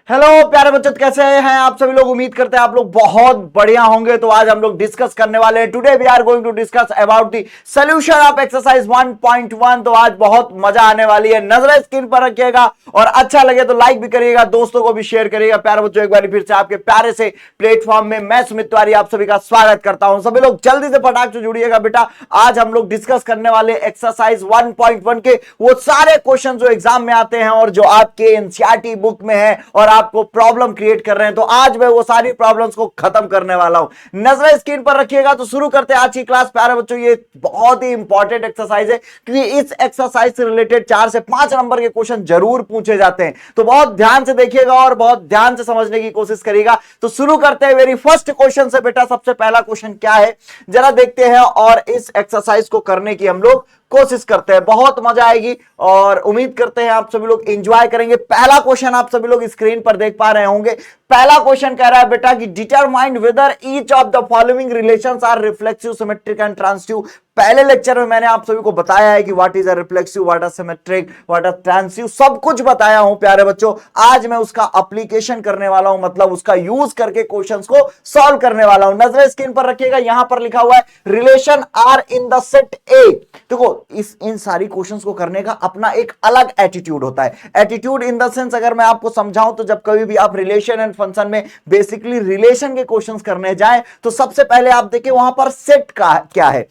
Hello प्यारे बच्चों, कैसे हैं आप सभी लोग। उम्मीद करते हैं आप लोग बहुत बढ़िया होंगे। तो आज हम लोग डिस्कस करने वाले हैं। Today we are going to discuss about the solution of exercise 1.1। तो आज बहुत मजा आने वाली है। नजरें स्क्रीन पर रखिएगा और अच्छा लगे तो लाइक भी करिएगा, दोस्तों को भी शेयर करिएगा। प्यारे बच्चों, एक बार फिर से आपके प्यारे से प्लेटफॉर्म में मैं सुमित तिवारी आप सभी का स्वागत करता हूं। सभी लोग जल्दी से फटाक से जुड़िएगा बेटा। आज हम लोग डिस्कस करने वाले एक्सरसाइज 1.1 के वो सारे क्वेश्चन जो एग्जाम में आते हैं और जो आपके एनसीईआरटी बुक में है और आपको प्रॉब्लम क्रिएट कर रहे हैं। तो आज मैं वो सारी प्रॉब्लम्स को खत्म करने वाला हूं। नजर स्क्रीन पर रखिएगा। तो शुरू करते हैं आज की क्लास। प्यारे बच्चों, ये बहुत ही इंपॉर्टेंट एक्सरसाइज है क्योंकि इस एक्सरसाइज से रिलेटेड 4 से 5 नंबर के क्वेश्चन जरूर पूछे जाते हैं। तो बहुत ध्यान से देखिएगा और बहुत ध्यान से समझने की कोशिश करिएगा। तो शुरू करते हैं वेरी फर्स्ट क्वेश्चन से। बेटा सबसे पहला क्वेश्चन क्या है जरा देखते हैं और इस एक्सरसाइज को करने की हम लोग कोशिश करते हैं। बहुत मजा आएगी और उम्मीद करते हैं आप सभी लोग एंजॉय करेंगे। पहला क्वेश्चन आप सभी लोग स्क्रीन पर देख पा रहे होंगे। पहला क्वेश्चन कह रहा है बेटा कि determine whether each of the following relations are reflexive, symmetric and transitive. पहले लेक्चर में मैंने आप सभी को बताया है कि what is a reflexive, what is symmetric, what is transitive, सब कुछ बताया हूं प्यारे बच्चों। आज मैं उसका एप्लीकेशन करने वाला हूं, मतलब उसका यूज करके क्वेश्चंस को सॉल्व करने वाला हूं। नजर स्क्रीन पर रखिएगा। यहां पर लिखा हुआ है relation R in the set A. देखो इन सारी क्वेश्चंस को करने का अपना एक अलग एटीट्यूड होता है। एटीट्यूड इन द सेंस अगर मैं आपको समझाऊं तो जब कभी भी आप रिलेशन एंड फंक्शन में बेसिकली रिलेशन के क्वेश्चंस करने जाएं तो सबसे पहले आप देखिए वहां पर सेट का क्या है।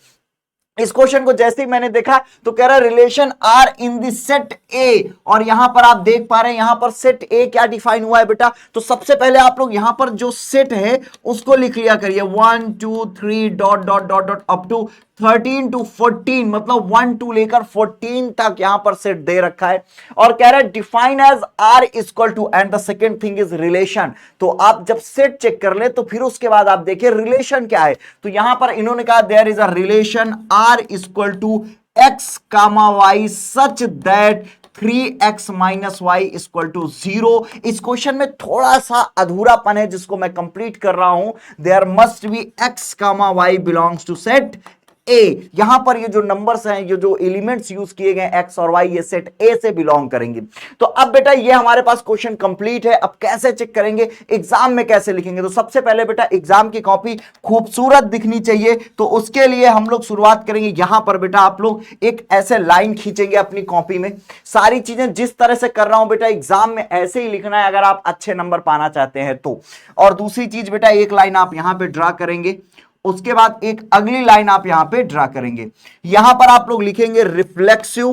इस क्वेश्चन को जैसे ही मैंने देखा तो कह रहा है relation R in the set A, और यहां पर आप देख पा रहे हैं यहां पर सेट ए क्या डिफाइन हुआ है बेटा। तो सबसे पहले आप लोग यहां पर जो सेट है उसको लिख लिया करिए 1 2 3 dot dot dot dot up to 13 to 14, मतलब 1 to लेकर 14 तक यहां पर सेट दे रखा है। और कह रहा है define as R equal to and the second thing is relation. तो आप जब सेट चेक कर ले तो फिर उसके बाद आप देखिए रिलेशन क्या है। तो यहां पर इन्होंने कहा there is a relation R equal to x comma Y such that 3x minus Y equal to 0। इस क्वेश्चन में थोड़ा सा अधूरापन है जिसको मैं कंप्लीट कर रहा हूं। There must be x comma Y belongs to set A. यहां पर ये जो नंबर्स हैं, ये जो एलिमेंट्स यूज किए गए एक्स और वाई, ये सेट ए से बिलोंग करेंगे। तो अब बेटा ये हमारे पास क्वेश्चन कंप्लीट है। अब कैसे चेक करेंगे, एग्जाम में कैसे लिखेंगे। तो सबसे पहले बेटा एग्जाम की कॉपी खूबसूरत दिखनी चाहिए। तो उसके लिए हम लोग शुरुआत करेंगे। यहां पर बेटा आप लोग एक ऐसे लाइन खींचेंगे अपनी कॉपी में। सारी चीजें जिस तरह से कर रहा हूं बेटा एग्जाम में ऐसे ही लिखना है अगर आप अच्छे नंबर पाना चाहते हैं तो। और दूसरी चीज बेटा एक लाइन आप यहां पे ड्रा करेंगे, उसके बाद एक अगली लाइन आप यहां पे ड्रा करेंगे। यहां पर आप लोग लिखेंगे रिफ्लेक्सिव।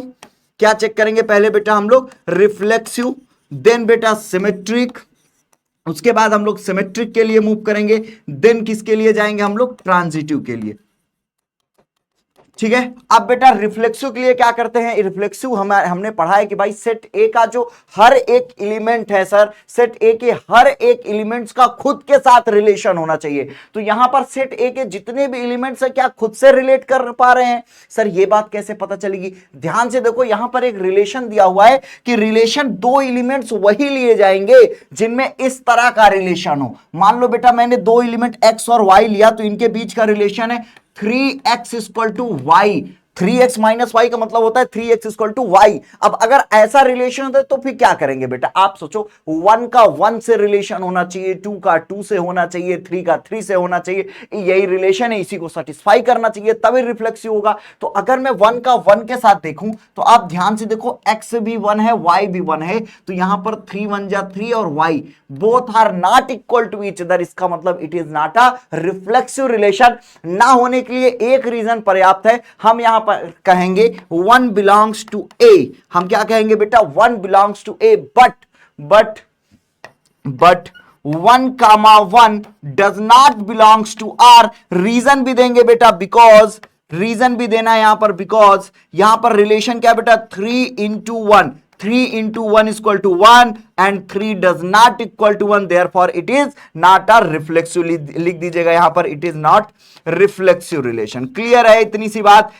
क्या चेक करेंगे पहले बेटा हम लोग रिफ्लेक्सिव, देन बेटा सिमेट्रिक, उसके बाद हम लोग सिमेट्रिक के लिए मूव करेंगे, देन किसके लिए जाएंगे हम लोग ट्रांजिटिव के लिए। ठीक है। अब बेटा रिफ्लेक्सिव के लिए क्या करते हैं, रिफ्लेक्सिव हमने पढ़ा है कि भाई सेट ए का जो हर एक एलिमेंट है सर, सेट ए के हर एक एलिमेंट्स का खुद के साथ रिलेशन होना चाहिए। तो यहां पर सेट ए के जितने भी एलिमेंट्स है क्या खुद से रिलेट कर पा रहे हैं सर, ये बात कैसे पता चलेगी। ध्यान से देखो यहां पर एक रिलेशन दिया हुआ है कि रिलेशन दो एलिमेंट्स वही लिए जाएंगे जिनमें इस तरह का रिलेशन हो। मान लो बेटा मैंने दो एलिमेंट एक्स और वाई लिया तो इनके बीच का रिलेशन है 3x equal to Y. 3x minus Y का मतलब होता है 3x इक्वल टू वाई। अब अगर ऐसा रिलेशन होता है तो फिर क्या करेंगे बेटा, आप सोचो 1 का 1 से रिलेशन होना चाहिए, 2 का 2 से होना चाहिए, 3 का 3 से होना चाहिए। यही रिलेशन है, इसी को सेटिस्फाई करना चाहिए तभी रिफ्लेक्सिव होगा। तो अगर मैं 1 का 1 के साथ देखूं तो आप ध्यान से देखो x भी 1 है, y भी 1 है। तो यहां पर 3 1 जा 3 और y both are not equal to each other. इसका मतलब it is not a reflexive relation. ना होने के लिए एक रीजन पर्याप्त है। हम यहां कहेंगे 1 बिलोंग्स टू ए। हम क्या कहेंगे बेटा 1 belongs to A, but 1 comma 1 does not belongs to R. Reason भी देंगे बेटा बिकॉज, रीजन भी देना है यहां पर बिकॉज यहां पर रिलेशन क्या बेटा 3 into 1, 3 into 1 is equal to 1 and 3 does not equal to 1, therefore it is not a reflexive। लिख दीजिएगा यहां पर it is not reflexive relation। Clear है इतनी सी बात।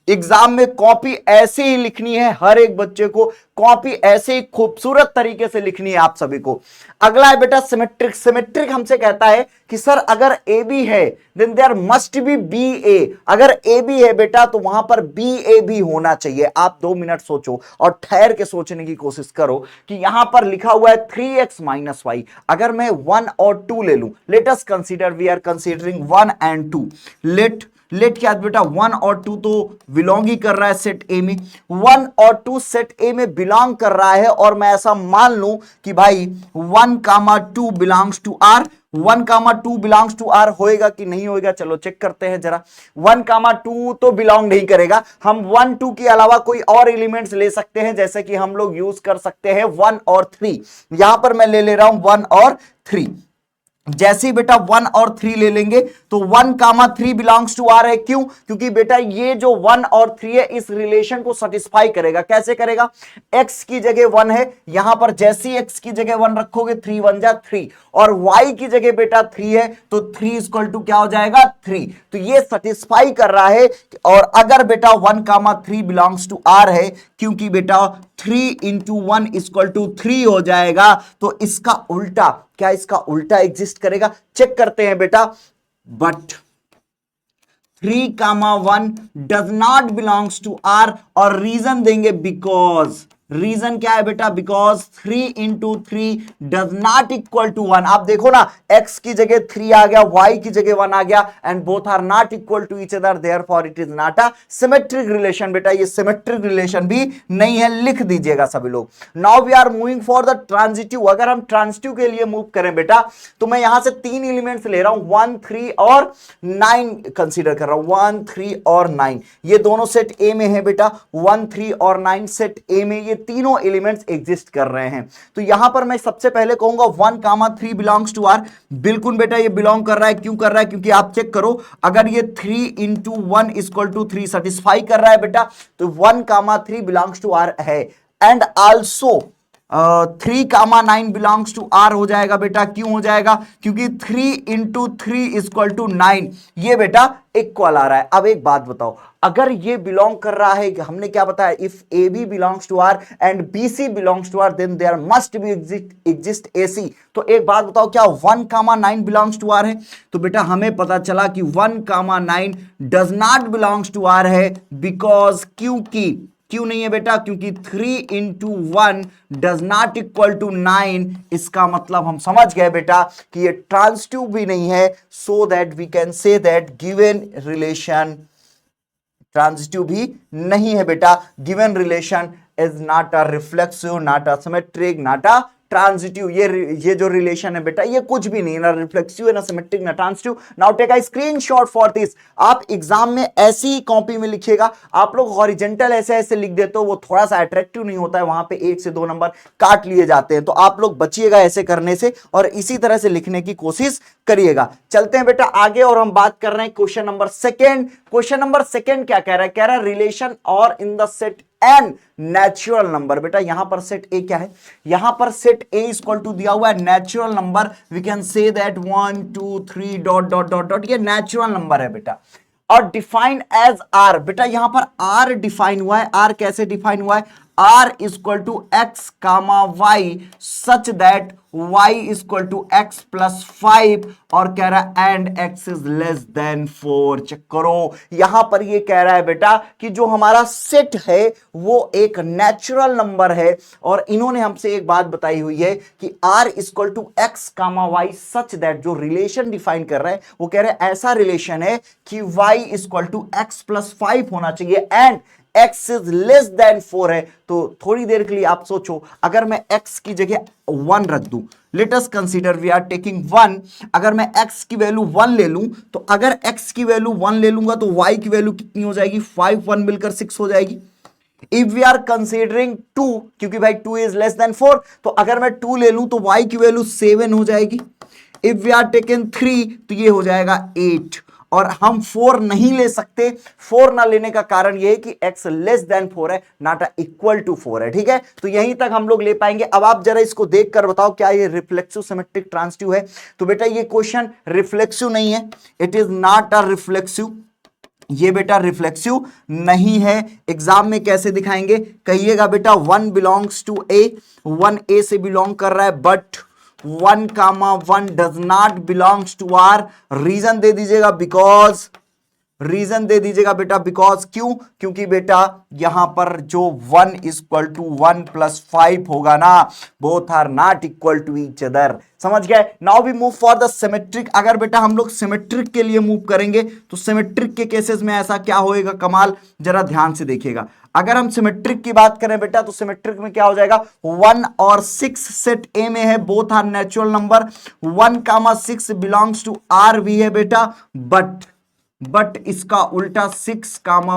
एग्जाम में कॉपी ऐसे ही लिखनी है, हर एक बच्चे को कॉपी ऐसे ही खूबसूरत तरीके से लिखनी है आप सभी को। अगला है बेटा सिमेट्रिक। सिमेट्रिक हमसे कहता है कि सर अगर ए बी है then there must be B A. अगर ए बी है बेटा तो वहां पर बी ए भी होना चाहिए। आप 2 मिनट सोचो और ठहर के सोचने की कोशिश करो कि यहां पर लिखा हुआ है 3x माइनस वाई, अगर मैं 1 और 2 ले लूं, let us consider, we are considering 1 and 2। Let क्या बेटा 1 और 2 तो बिलोंग ही कर रहा है सेट ए में, 1 और 2 सेट ए में बिलोंग कर रहा है, और मैं ऐसा मान लूं कि भाई 1 comma 2 belongs to R. 1 comma 2 belongs to R होएगा कि नहीं होएगा, चलो चेक करते हैं जरा। 1 कामा 2 तो बिलोंग नहीं करेगा, हम 1 2 के अलावा कोई और एलिमेंट्स ले सकते हैं, जैसे कि हम लोग यूज कर सकते हैं 1 और 3। यहां पर मैं ले रहा हूं 1 और 3। जैसे ही बेटा 1 और 3 ले लेंगे तो 1 कामा 3 बिलोंग्स टू आर है। क्यों? क्योंकि बेटा ये जो 1 और 3 है इस रिलेशन को सेटिस्फाई करेगा। कैसे करेगा? x की जगह 1 है, यहां पर जैसे ही x की जगह 1 रखोगे 3 1 जा 3, और y की जगह बेटा 3 है तो 3 इक्वल टू क्या हो जाएगा 3। तो ये सेटिस्फाई कर रहा है। और अगर बेटा 1 कामा 3 बिलोंग्स टू आर है, क्योंकि बेटा 3 इंटू 1 इक्वल टू 3 हो जाएगा, तो इसका उल्टा, क्या इसका उल्टा एग्जिस्ट करेगा? चेक करते हैं बेटा। But 3 comma 1 does not belongs to R, और रीजन देंगे बिकॉज। रीजन क्या है बेटा? Because 3 into 3 does not equal to 1। आप देखो ना, x की जगह 3 आ गया, y की जगह 1 आ गया, and both are not equal to each other, therefore it is not a symmetric relation. बेटा ये सिमेट्रिक रिलेशन भी नहीं है, लिख दीजिएगा सभी लोग। Now we are moving for the transitive. अगर हम ट्रांजिटिव के लिए मूव करें बेटा, तो मैं यहां से 3 एलिमेंट्स ले रहा हूं, 1 3 और 9 कंसीडर कर रहा हूं। 1 3 और 9 ये दोनों सेट ए में है बेटा। 1 3 और 9 सेट ए में ये तीनों एलिमेंट्स एग्जिस्ट कर रहे हैं। तो यहां पर मैं सबसे पहले कहूंगा 1 कामा 3 बिलोंग्स टू आर। बिल्कुल बेटा ये बिलोंग कर रहा है। क्यों कर रहा है? क्योंकि आप चेक करो, अगर ये 3 इंटू 1 इक्वल टू 3 सेटिस्फाई कर रहा है बेटा, तो 1 कामा 3 बिलोंग्स टू आर है। And also 3 comma 9 belongs to R हो जाएगा बेटा। क्यों हो जाएगा? क्योंकि 3 इंटू 3 इक्वल टू 9 ये बेटा इक्वल आ रहा है। अब एक बात बताओ, अगर ये बिलोंग कर रहा है, हमने क्या बताया, if A B belongs to R and B C belongs to R then there must be exist A C. तो एक बात बताओ, क्या 1 कामा 9 बिलोंग्स टू आर है? तो बेटा हमें पता चला कि 1 comma 9 does not belongs to R है, बिकॉज क्यों नहीं है बेटा? क्योंकि 3 into 1 does not equal to 9। इसका मतलब हम समझ गए बेटा कि ये ट्रांजिटिव भी नहीं है, so that we can say that given relation transitive भी नहीं है बेटा। Given relation is not a reflexive, not a symmetric, not a transitive. ये जो रिलेशन है बेटा, ये कुछ भी नहीं, ना रिफ्लेक्सिव है, ना सिमेट्रिक, ना transitive. Now take a screenshot for this. आप एग्जाम में ऐसी कॉपी में लिखिएगा। आप लोग हॉरिजॉन्टल ऐसे ऐसे लिख देते हो, वो थोड़ा सा अट्रैक्टिव नहीं होता है, वहां पे 1 से 2 नंबर काट लिए जाते हैं। तो आप लोग बचिएगा ऐसे करने से, और इसी तरह से लिखने की कोशिश करिएगा। चलते हैं बेटा आगे, और हम बात कर रहे हैं question number second. Question number second क्या कह रहा है? कह रहा है रिलेशन और in the set N natural number. बेटा यहां पर सेट ए क्या है? यहां पर सेट ए इक्वल टू दिया हुआ है natural number. We can say that 1 2 3 dot dot dot dot, ये नेचुरल नंबर है बेटा, और डिफाइंड एज आर। बेटा यहां पर आर डिफाइन हुआ है। आर कैसे डिफाइन हुआ है? R equal to x comma Y such that y equal to x plus 5, और कह रहा है and x is less than 4। Check करो, यहां पर ये कह रहा है बेटा कि जो हमारा सेट है वो एक नेचुरल नंबर है, और इन्होंने हमसे एक बात बताई हुई है कि r equal to x comma Y such that, जो रिलेशन डिफाइन कर रहे हैं वो कह रहे हैं ऐसा रिलेशन है कि y equal to x plus 5 होना चाहिए, and x is less than 4 है। तो थोड़ी देर के लिए आप सोचो, अगर मैं x की जगह 1 रख दूं, let us consider we are taking 1। अगर मैं x की वैल्यू 1 ले लूं, तो अगर x की वैल्यू 1 ले लूंगा तो y की वैल्यू कितनी हो जाएगी? 5 1 मिलकर 6 हो जाएगी। इफ वी आर कंसीडरिंग 2, क्योंकि भाई 2 इज लेस देन 4, तो अगर मैं 2 ले लूं तो y की वैल्यू 7 हो जाएगी। इफ वी आर टेकिंग 3 तो ये हो जाएगा 8, और हम 4 नहीं ले सकते। 4 ना लेने का कारण यह है कि x लेस देन 4 है, नॉट इक्वल टू 4 है। ठीक है, तो यहीं तक हम लोग ले पाएंगे। अब आप जरा इसको देखकर बताओ क्या ये रिफ्लेक्सिव सिमेट्रिक ट्रांजिटिव है? तो बेटा ये क्वेश्चन रिफ्लेक्सिव नहीं है, it is not a reflexive. ये बेटा रिफ्लेक्सिव नहीं है। एग्जाम में कैसे दिखाएंगे, कहिएगा बेटा 1 बिलोंग्स टू ए, 1 ए से बिलोंग कर रहा है, but 1, 1 does not belongs to R. Reason दे दीजिएगा बिकॉज, रीजन दे दीजिएगा बेटा बिकॉज, क्यों, क्योंकि बेटा यहां पर जो 1 इक्वल टू 1 प्लस 5 होगा ना, both are not equal to each other. समझ गए। Now we move for the symmetric. अगर बेटा हम लोग सिमेट्रिक के लिए मूव करेंगे तो सिमेट्रिक के केसेस में ऐसा क्या होएगा कमाल, जरा ध्यान से देखिएगा। अगर हम सिमेट्रिक की बात करें बेटा तो सिमेट्रिक में क्या हो जाएगा, 1 और 6 सेट ए में है, both are natural number, 1, 6 belongs to R भी है बेटा, बट इसका उल्टा 6,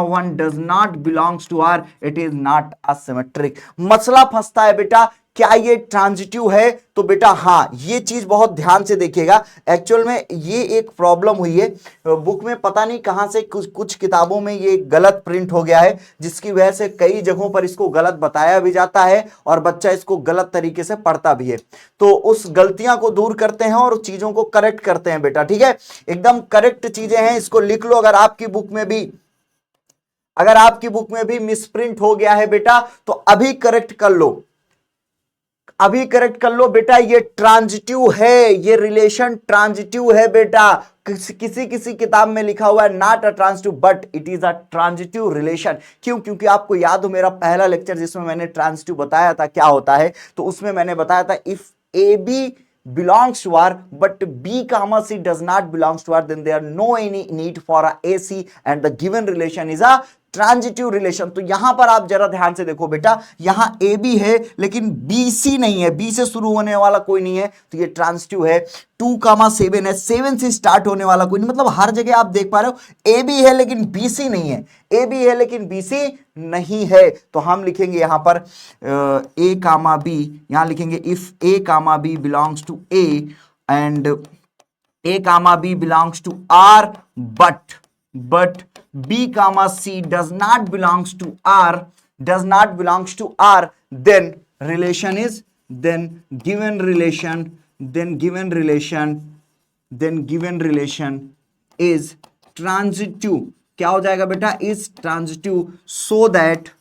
1 does not belongs to R, it is not a symmetric. मसला फंसता है बेटा, क्या ये ट्रांजिटिव है, तो बेटा हाँ, ये चीज बहुत ध्यान से देखिएगा। एक्चुअल में ये एक प्रॉब्लम हुई है बुक में, पता नहीं कहां से कुछ किताबों में ये गलत प्रिंट हो गया है, जिसकी वजह से कई जगहों पर इसको गलत बताया भी जाता है और बच्चा इसको गलत तरीके से पढ़ता भी है। तो उस गलतियां को दूर करते हैं और चीजों को करेक्ट करते हैं बेटा, ठीक है। एकदम करेक्ट चीजें हैं, इसको लिख लो। अगर आपकी बुक में भी मिसप्रिंट हो गया है बेटा तो अभी करेक्ट कर लो, अभी करेक्ट कर लो बेटा। ये ट्रांजिटिव है, ये रिलेशन ट्रांजिटिव है बेटा। किसी किताब में लिखा हुआ है not a transitive, but it is a transitive relation. क्यों, क्योंकि आपको याद हो मेरा पहला लेक्चर जिसमें मैंने ट्रांजिटिव बताया था क्या होता है, तो उसमें मैंने बताया था if A B belongs to R but B comma C does not belongs to R, then there are no any need for a AC and the given relation is a transitive relation. तो यहां पर आप जरा ध्यान से देखो बेटा, यहां ए बी है लेकिन बी सी नहीं है, बी से शुरू होने वाला कोई नहीं है, तो ये ट्रांजिटिव है। 2, 7 है, 7 से स्टार्ट होने वाला कोई नहीं, मतलब हर जगह आप देख पा रहे हो ए बी है लेकिन बी सी नहीं है, ए बी है लेकिन बी सी नहीं है। तो हम लिखेंगे यहां पर ए कामा बी, यहां लिखेंगे if A comma B belongs to A and A comma B belongs to R but B comma C does not belongs to R, then relation is, then given relation is transitive। क्या हो जाएगा बेटा, is transitive, so that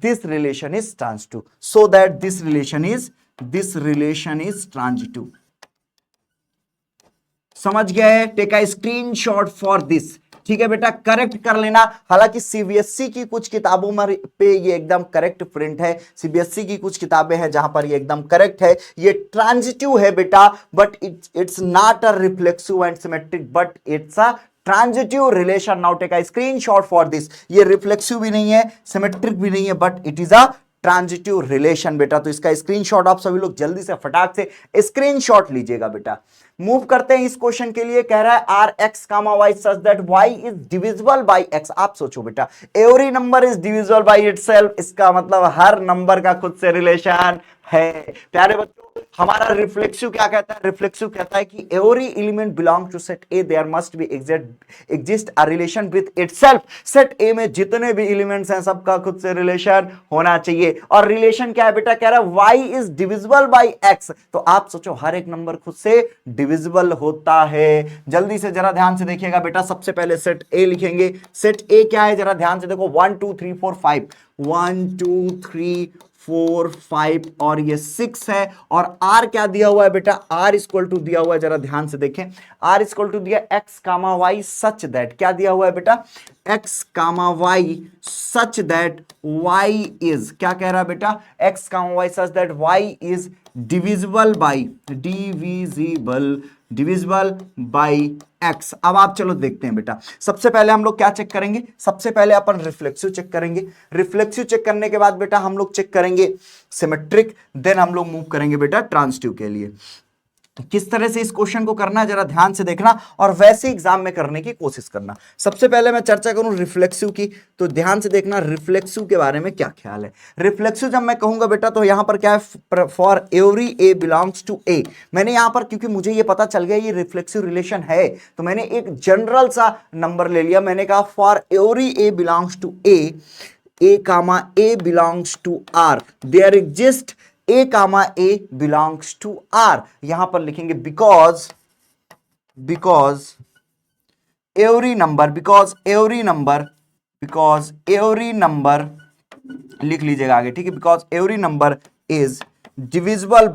this relation is transitive, so that this relation is transitive। समझ गए। Take a screenshot for this, ठीक है बेटा, correct कर लेना। हालांकि सीबीएसई की कुछ किताबों में पे ये एकदम करेक्ट प्रिंट है, सीबीएसई की कुछ किताबें हैं जहां पर ये एकदम करेक्ट है। ये ट्रांजिटिव है बेटा, but it's not a reflexive and symmetric, but it's a transitive relation. Now take a screenshot for this. ये रिफ्लेक्सिव भी नहीं है, सिमेट्रिक भी नहीं है, but it is a transitive relation बेटा। तो इसका स्क्रीनशॉट आप सभी लोग जल्दी से फटाक से स्क्रीनशॉट लीजिएगा बेटा। मूव करते हैं इस क्वेश्चन के लिए। कह रहा है R x comma Y such that y is divisible by x. आप सोचो बेटा, every number is divisible by itself, इसका मतलब हर नंबर का खुद से रिलेशन है। प्यारे बच्चों, हमारा रिफ्लेक्सिव क्या कहता है, रिफ्लेक्सिव कहता है कि every element belong to set A, there must be exist a relation with itself. Set A में जितने भी एलिमेंट्स हैं सबका खुद से रिलेशन होना चाहिए। और रिलेशन क्या है बेटा, कह रहा है y is divisible by x. तो आप सोचो हर एक नंबर खुद से डिविजिबल होता है। जल्दी से जरा ध्यान से देखिएगा बेटा, सबसे पहले सेट ए लिखेंगे। सेट ए क्या है, जरा ध्यान से देखो, 1 2 3 4 5, 1 2 3 4 5 और ये 6 है। और R क्या दिया हुआ है बेटा, R इक्वल टू दिया हुआ है, जरा ध्यान से देखें। R इक्वल टू दिया x comma y such that, क्या दिया हुआ है बेटा, x comma y such that y is, क्या कह रहा है बेटा, x comma y such that y is divisible by x। अब आप चलो देखते हैं बेटा, सबसे पहले हम लोग क्या चेक करेंगे, सबसे पहले अपन रिफ्लेक्सिव चेक करेंगे। रिफ्लेक्सिव चेक करने के बाद बेटा हम लोग चेक करेंगे सिमेट्रिक, देन हम लोग मूव करेंगे बेटा ट्रांजिटिव के लिए। किस तरह से इस क्वेश्चन को करना है जरा ध्यान से देखना और वैसे एग्जाम में करने की कोशिश करना। सबसे पहले मैं चर्चा करूं रिफ्लेक्सिव की, तो ध्यान से देखना रिफ्लेक्सिव के बारे में क्या ख्याल है। रिफ्लेक्सिव जब मैं कहूंगा बेटा तो यहां पर क्या है, for every A belongs to A. मैंने यहां पर, क्योंकि मुझे ये पता चल गया ये रिफ्लेक्सिव रिलेशन है, तो मैंने एक जनरल सा नंबर ले लिया। मैंने कहा for every A belongs to A comma A belongs to R, there exist A comma A belongs to R। यहां पर लिखेंगे because every number, because every number लिख लीजिएगा आगे, ठीक है, because every number is divisible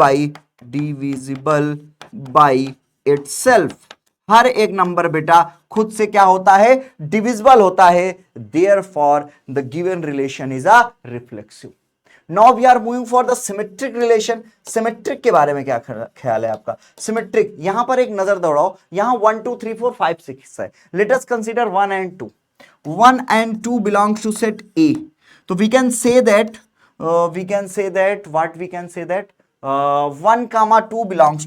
by itself. हर एक नंबर बेटा खुद से क्या होता है, डिविजिबल होता है, therefore the given relation is a reflexive. Now we are moving for the symmetric relation. Symmetric के बारे में क्या ख्याल है आपका? सिमेट्रिक, यहां पर एक नजर दौड़ाओ, यहां 1 2 3 4 5 6 है। Late us consider 1 and 2। 1 and 2 belongs to set A. So we can say that what we can say that 1 comma 2 belongs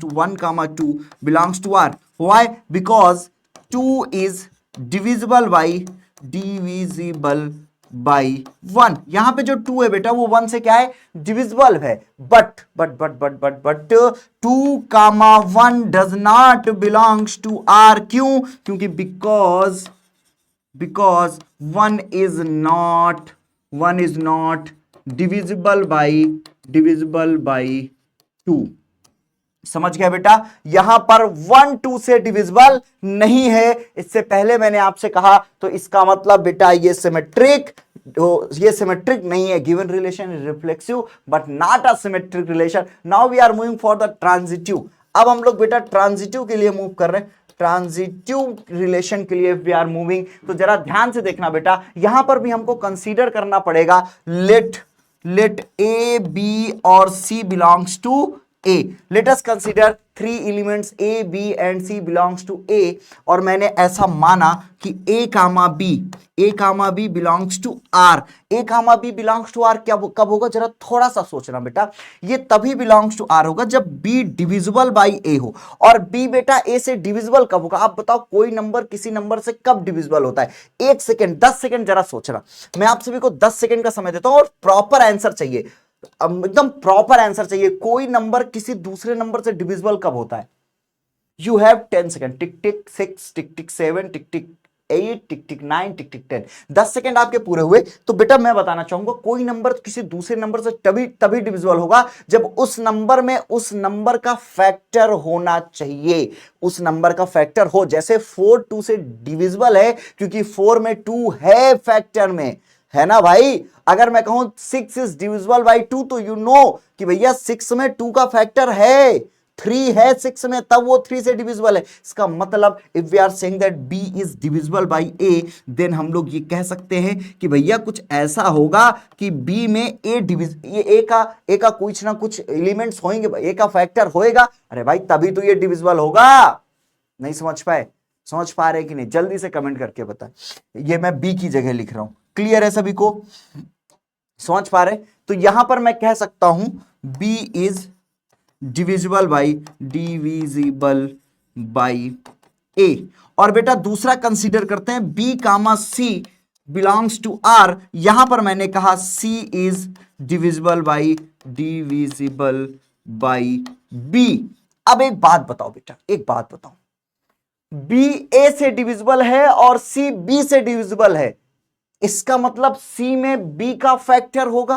to R. Why? Because 2 is divisible by 1। यहां पे जो 2 है बेटा वो 1 से क्या है, डिविजिबल है। But 2 comma 1 does not belongs to R। क्यों? क्योंकि because 1 is not divisible by 2। समझ गया बेटा? यहां पर 1 2 से डिविजिबल नहीं है। इससे पहले मैंने आपसे कहा, तो इसका मतलब बेटा ये सिमेट्रिक नहीं है। Given relation is reflexive but not a symmetric relation. Now we are moving for the transitive. अब हम लोग बेटा ट्रांजिटिव के लिए मूव कर रहे हैं। ट्रांजिटिव रिलेशन के लिए वी आर मूविंग, तो जरा ध्यान से देखना बेटा, यहां पर भी हमको कंसीडर करना पड़ेगा, लेट ए बी और C belongs to A। Let us consider 3 elements A, B and C belongs to A। और मैंने ऐसा माना कि A, B belongs to R। A, B belongs to R कब होगा? जरा थोड़ा सा सोचना बेटा, ये तभी belongs to R होगा जब B divisible by A हो। और B बेटा A से divisible कब होगा? आप बताओ, कोई नंबर किसी नंबर से कब divisible होता है? 1 सेकेंड, 10 सेकेंड जरा सोचना। मैं आप सभी को 10 सेकेंड का समय देता हूं और प्रॉपर आंसर चाहिए, एकदम प्रॉपर आंसर चाहिए। कोई नंबर किसी दूसरे नंबर से डिविजिबल कब होता है? You have 10 second. Tick tick 6, tick tick 7, tick tick 8, tick tick 9, tick tick 10। 10 second आपके पूरे हुए। तो बेटा मैं बताना चाहूंगा, कोई नंबर किसी दूसरे नंबर से तभी डिविजिबल होगा जब उस नंबर में उस नंबर का फैक्टर होना चाहिए, उस नंबर का फैक्टर हो। जैसे 4 2 से डिविजिबल है क्योंकि 4 में 2 है फैक्टर में, है ना भाई? अगर मैं कहूं 6 इज डिविजिबल बाई 2, तो यू नो कि भैया 6 में 2 का फैक्टर है, 3 है 6 में, तब वो 3 से डिविजिबल है। इसका मतलब if we are saying that B is divisible by A, then हम लोग ये कह सकते हैं कि भैया कुछ ऐसा होगा कि B में A का कुछ ना कुछ एलिमेंट्स होंगे, A का फैक्टर होएगा। अरे भाई तभी तो ये डिविजिबल होगा। नहीं समझ पा रहे कि नहीं? जल्दी से कमेंट करके बता। ये मैं B की जगह लिख रहा हूं। क्लियर है सभी को? समझ पा रहे? तो यहां पर मैं कह सकता हूं B is divisible by A। और बेटा दूसरा कंसीडर करते हैं, B comma C belongs to R। यहां पर मैंने कहा C is divisible by B। अब एक बात बताओ बेटा, B A से डिविजिबल है और C B से डिविजिबल है, इसका मतलब C में B का फैक्टर होगा,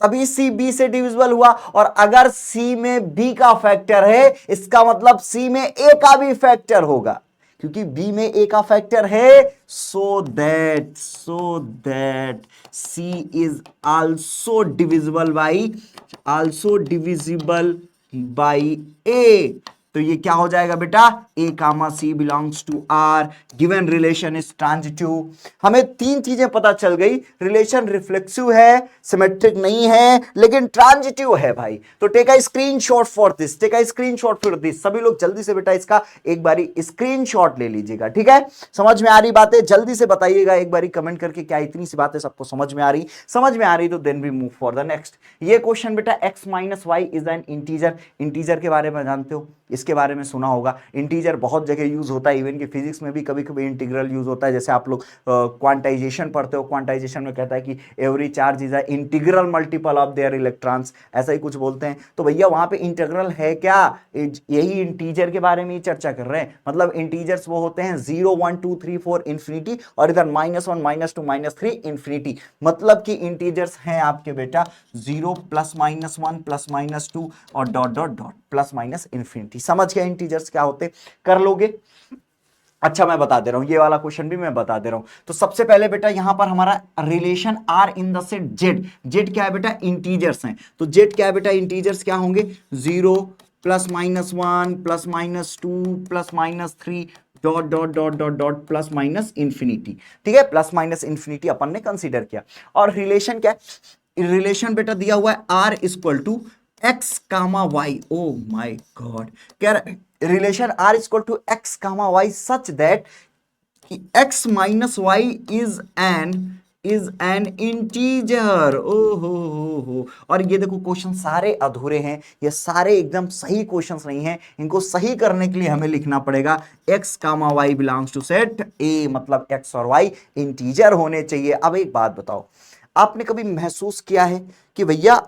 तभी C B से डिविजिबल हुआ। और अगर C में B का फैक्टर है, इसका मतलब C में A का भी फैक्टर होगा, क्योंकि B में A का फैक्टर है। So that C is also divisible by A। तो ये क्या हो जाएगा बेटा? A comma C belongs to R। Given relation is transitive. हमें 3 चीजें पता चल गई, रिलेशन रिफ्लेक्सिव है, सिमेट्रिक नहीं है, लेकिन ट्रांजिटिव है भाई। तो take a screenshot for this, सभी लोग जल्दी से बेटा इसका एक बारी स्क्रीनशॉट ले लीजिएगा, ठीक है? समझ में आ रही बातें? जल्दी से बताइएगा एक बारी कमेंट करके, क्या इतनी सी बातें सबको समझ में आ रही तो then we move for the next. ये क्वेश्चन बेटा x minus Y is an integer के बारे में जानते हो, इसके बारे में सुना होगा। इंटीजर बहुत जगह यूज होता है, इवन कि फिजिक्स में भी कभी कभी इंटीग्रल यूज होता है। जैसे आप लोग क्वांटाइजेशन पढ़ते हो, क्वांटाइजेशन में कहता है कि every charge is a integral multiple of their electrons, ऐसा ही कुछ बोलते हैं। तो भैया वहां पे इंटीग्रल है क्या? यही इंटीजर के बारे में ही चर्चा कर रहे हैं। मतलब इंटीजर्स वो होते हैं 0 1 2 3 4 इंफिनिटी, और इधर -1 -2 -3 इंफिनिटी। मतलब कि इंटीजर्स हैं आपके बेटा 0 +-1 +-2 और dot dot dot plus minus infinity. समझ गए इंटीजर्स क्या होते? कर लोगे? अच्छा मैं बता दे रहा हूं, ये वाला क्वेश्चन भी मैं बता दे रहा हूं। तो सबसे पहले बेटा यहां पर हमारा relation R in the set Z. Z क्या है बेटा, इंटीजर्स हैं। तो जेड क्या है बेटा, इंटीजर्स क्या होंगे, 0 +-1 +-2 +-3 dot dot dot dot dot plus minus infinity. ठीक है, प्लस माइनस इंफिनिटी अपन ने कंसीडर किया। और रिलेशन क्या है, रिलेशन बेटा दिया हुआ है R equal to x comma Y. Oh my God, कह रहा relation R equal to x comma Y such that x minus Y is an integer. ओ हो। और ये देखो क्वेश्चन सारे अधूरे हैं, ये सारे एकदम सही क्वेश्चंस नहीं हैं। इनको सही करने के लिए हमें लिखना पड़ेगा x comma Y belongs to set A, मतलब x और y इंटीजर होने चाहिए। अब एक बात बताओ, आपने कभी महसूस किया है कि भैया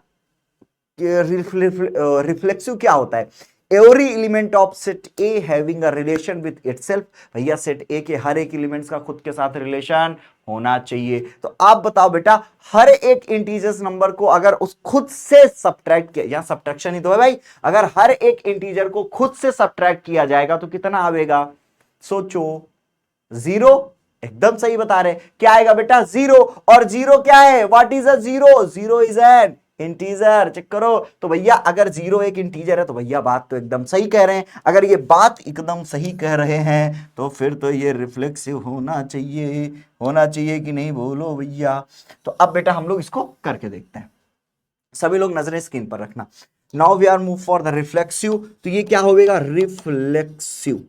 रिफ्लेक्सिव क्या होता है, every element of set A having a relation with itself. भैया सेट ए के हर एक एलिमेंट्स का खुद के साथ रिलेशन होना चाहिए। तो आप बताओ बेटा, हर एक इंटीजर्स नंबर को अगर उस खुद से सब्ट्रैक्ट किया, यहां सब्ट्रैक्शन ही तो है भाई, अगर हर एक इंटीजर को खुद से सब्ट्रैक्ट किया जाएगा तो कितना आएगा, सोचो, 0। एकदम सही बता रहे, क्या आएगा बेटा, 0। और 0 क्या है, what is a 0, 0 is an integer. Check करो, तो भैया अगर 0 एक इंटीजर है तो भैया बात तो एकदम सही कह रहे हैं। अगर ये बात एकदम सही कह रहे हैं तो फिर तो ये रिफ्लेक्सिव होना चाहिए कि नहीं, बोलो भैया। तो अब बेटा हम लोग इसको करके देखते हैं। सभी लोग नजरें स्क्रीन पर रखना। Now we are move for the reflexive. तो ये क्या होगा, रिफ्लेक्सिव।